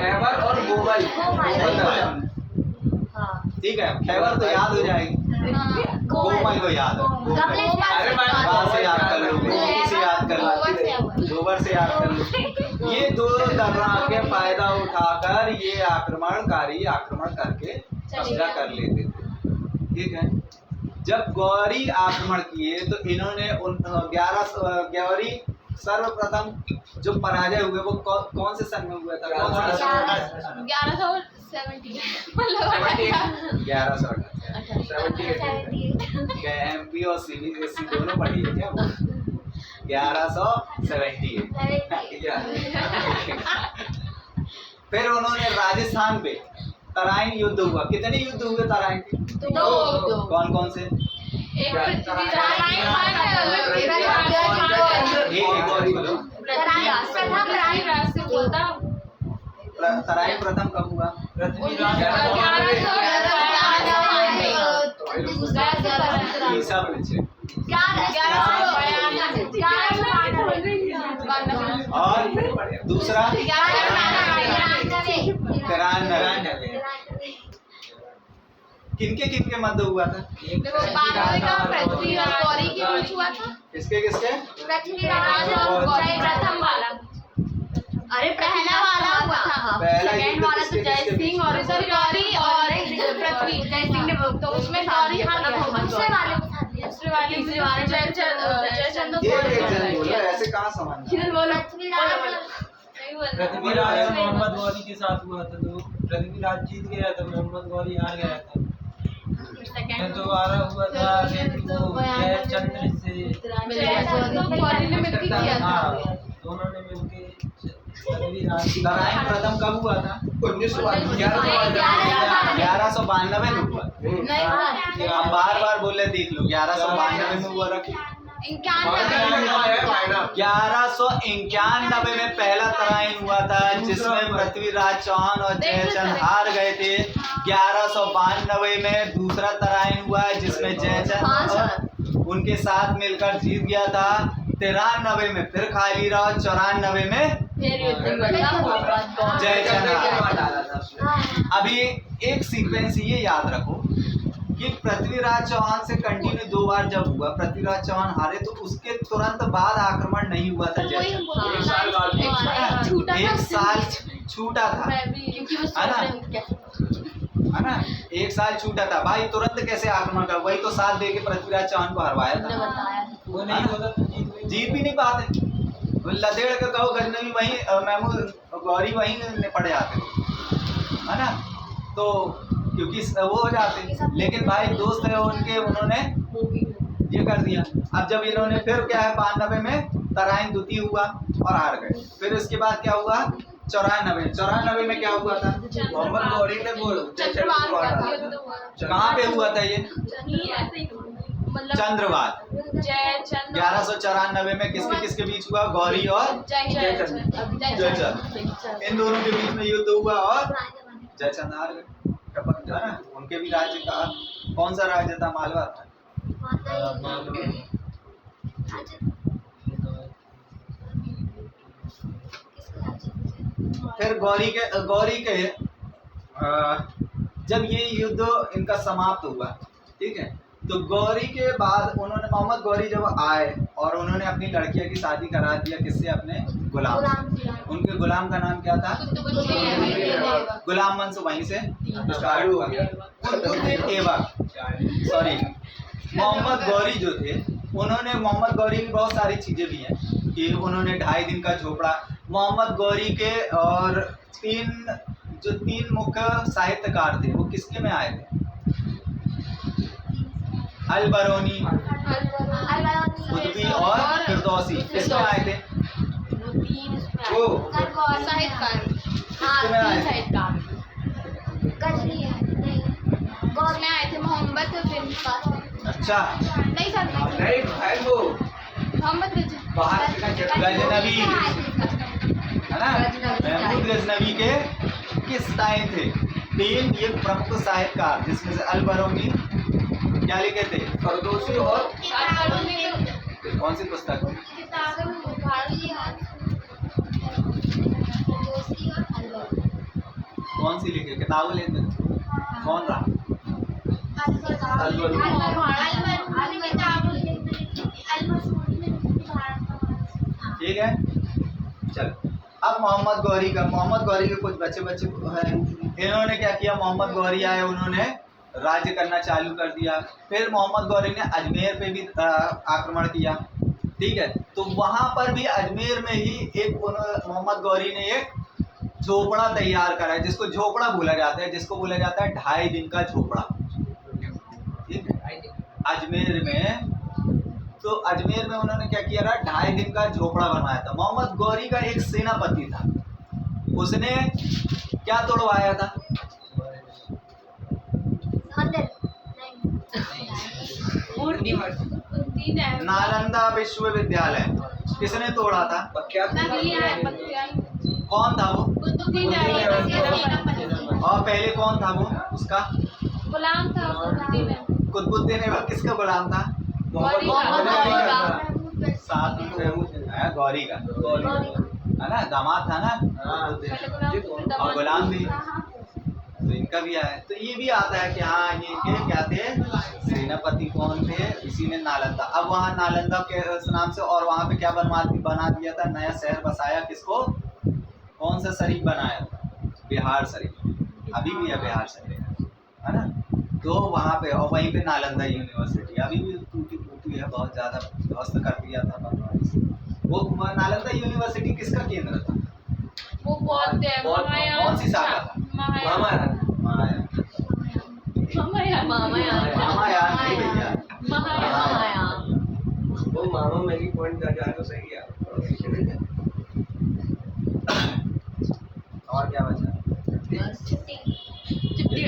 खैबर और गोमल। ठीक है, खैबर तो याद हो जाएगी, गोमल को याद है। अरे कहाँ से याद कर लो, गोमती से याद कर लो, गोबर से याद कर लो। ये 2 दर्रा के फायदा उठाकर ये आक्रमणकारी आक्रमण करके कब्जा कर लेते थे। ठीक है, जब गौरी आक्रमण किए तो इन्होंने गौरी सर्वप्रथम जो पराजय हुए वो कौन से सन में हुआ था? 1178 एमपी और सीबीएसई दोनों पढ़ी है क्या? 1178। फिर उन्होंने राजस्थान पे तराइन युद्ध हुआ। कितने युद्ध हुए तराइन के? 2। कौन कौन से? तराइन प्रथम कब हुआ? ईसा पूछे। और दूसरा 93। किनके मध्य हुआ था? किसके अरे पहला वाला हुआ था। सेकंड वाला तो जय सिंह और गौरी और पृथ्वी। जय सिंह ने तो उसमें गौरी दूसरे वाले जयचंद ऐसे कहाँ समझना? पृथ्वीराज मोहम्मद गौरी के साथ हुआ था। तो पृथ्वीराज जीत गया था, मोहम्मद गौरी हार गया था। दोबारा हुआ था जयचंद्र से। गौरी ने मिलकर किया था। तो दोनों ने मिलके पृथ्वी राज की तराइन प्रथम कब हुआ था? 1192 में हुआ। हम बार बार बोले देख लो 1192 में हुआ रखी। 1191 में पहला तराइन हुआ था जिसमें पृथ्वीराज चौहान और जयचंद हार गए थे। 1192 में दूसरा तराइन हुआ जिसमें जयचंद उनके साथ मिलकर जीत गया था। 93 में फिर खाली रहा। 94 में जयचंद हारा। अभी एक सीक्वेंस ये याद रखो कि पृथ्वीराज चौहान से कंटिन्यू 2 बार जब हुआ, पृथ्वीराज चौहान हारे तो उसके तुरंत बाद आक्रमण नहीं हुआ था जयचंद। एक साल छूटा था, है ना? एक साल छूटा था भाई, तुरंत कैसे आक्रमण कर? वही तो साथ दे के पृथ्वीराज चौहान को हरवाया था। वो नहीं होता तो जीत भी नहीं पाते। लदेड़ के कहो गजनवी वहीं, महमूद गौरी वहीं निपट जाते, है ना? तो क्योंकि वो हो जाते, लेकिन भाई दोस्त है उनके, उन्होंने ये कर दिया। अब जब इन्होंने फिर क्या है 92 में तराइन द्वितीय हुआ और हार गए। फिर इसके बाद क्या हुआ 94 में क्या हुआ था? मोहम्मद गौरी ने कहाँ पे हुआ था ये? चंद्रवाद। 1194 में किसके बीच हुआ? गौरी और जयचंद। इन दोनों के बीच में युद्ध हुआ और जयचंद हार गए। ना उनके भी राज्य का कौन सा राज्य था? मालवा था। फिर गौरी के जब ये युद्ध इनका समाप्त हुआ, ठीक है, तो गौरी के बाद उन्होंने मोहम्मद गौरी जब आए और उन्होंने अपनी लड़कियां की शादी करा दिया किससे? अपने गुलाम। उनके गुलाम का नाम क्या था? गुलाम वंश वहीं से स्टार्ट हुआ। सॉरी, मोहम्मद गौरी जो थे उन्होंने, मोहम्मद गौरी की बहुत सारी चीजें भी हैं कि उन्होंने 2.5 दिन का झोपड़ा। मोहम्मद गौरी के और तीन मुख्य साहित्यकार थे, वो किसके में आए थे? अल-बरूनी, कुतुबी और फिरदौसी किसमें आए थे? वो साहित्यकार। किसमें आए थे? उसमें आए थे मोहम्मद बिन कासिम। अच्छा, नहीं सर, नहीं भाई वो मोहम्मद गजनवी, है ना? महमूद गजनवी के किस टाइम थे? 3 ये प्रमुख साहित्यकार, जिसमें से अल-बरूनी क्या लिखे थे? फिरदौसी और कौन सी पुस्तक? कौन सी लिखे? किताबें लेते कौन रहा? ठीक है, चलो। अब मोहम्मद गौरी के कुछ बच्चे हैं। इन्होंने क्या किया? मोहम्मद गौरी आए, उन्होंने राज्य करना चालू कर दिया। फिर मोहम्मद गौरी ने अजमेर पे भी आक्रमण किया, ठीक है। तो वहां पर भी अजमेर में ही मोहम्मद गौरी ने एक झोपड़ा तैयार करा है, जिसको झोपड़ा बोला जाता है, जिसको बोला जाता है 2.5 दिन का झोपड़ा, ठीक है, अजमेर में। तो अजमेर में उन्होंने क्या किया था? 2.5 दिन का झोपड़ा बनवाया था। मोहम्मद गौरी का एक सेनापति था, उसने क्या तोड़वाया था? नालंदा विश्वविद्यालय किसने तोड़ा था? कौन था वो? और पहले कौन था वो? उसका गुलाम था कुतुबुद्दीन ऐबक। किसका गुलाम था? साथ में गौरी का, है ना? दामाद था ना, और गुलाम भी, तो इनका भी आया। तो ये भी आता है कि हाँ, ये इनके क्या थे? सेनापति कौन थे? इसी ने नालंदा। अब वहाँ नालंदा के नाम से, और वहाँ पे क्या बना दिया था? नया शहर बसाया। किसको? कौन सा शरीफ बनाया था? बिहार शरीफ। अभी भी है बिहार शरीफ, है ना? तो वहाँ पे, और वहीं पे नालंदा यूनिवर्सिटी अभी भी टूटी है, बहुत ज़्यादा ध्वस्त कर दिया था बंगाल से। वो नालंदा यूनिवर्सिटी किसका केंद्र था? वो बौद्ध है। कौन सी शाखा था? महायान नहीं भैया, वो मामा मेरी पॉइंट कर जा तो सही है।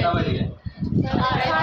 कितना बज गया?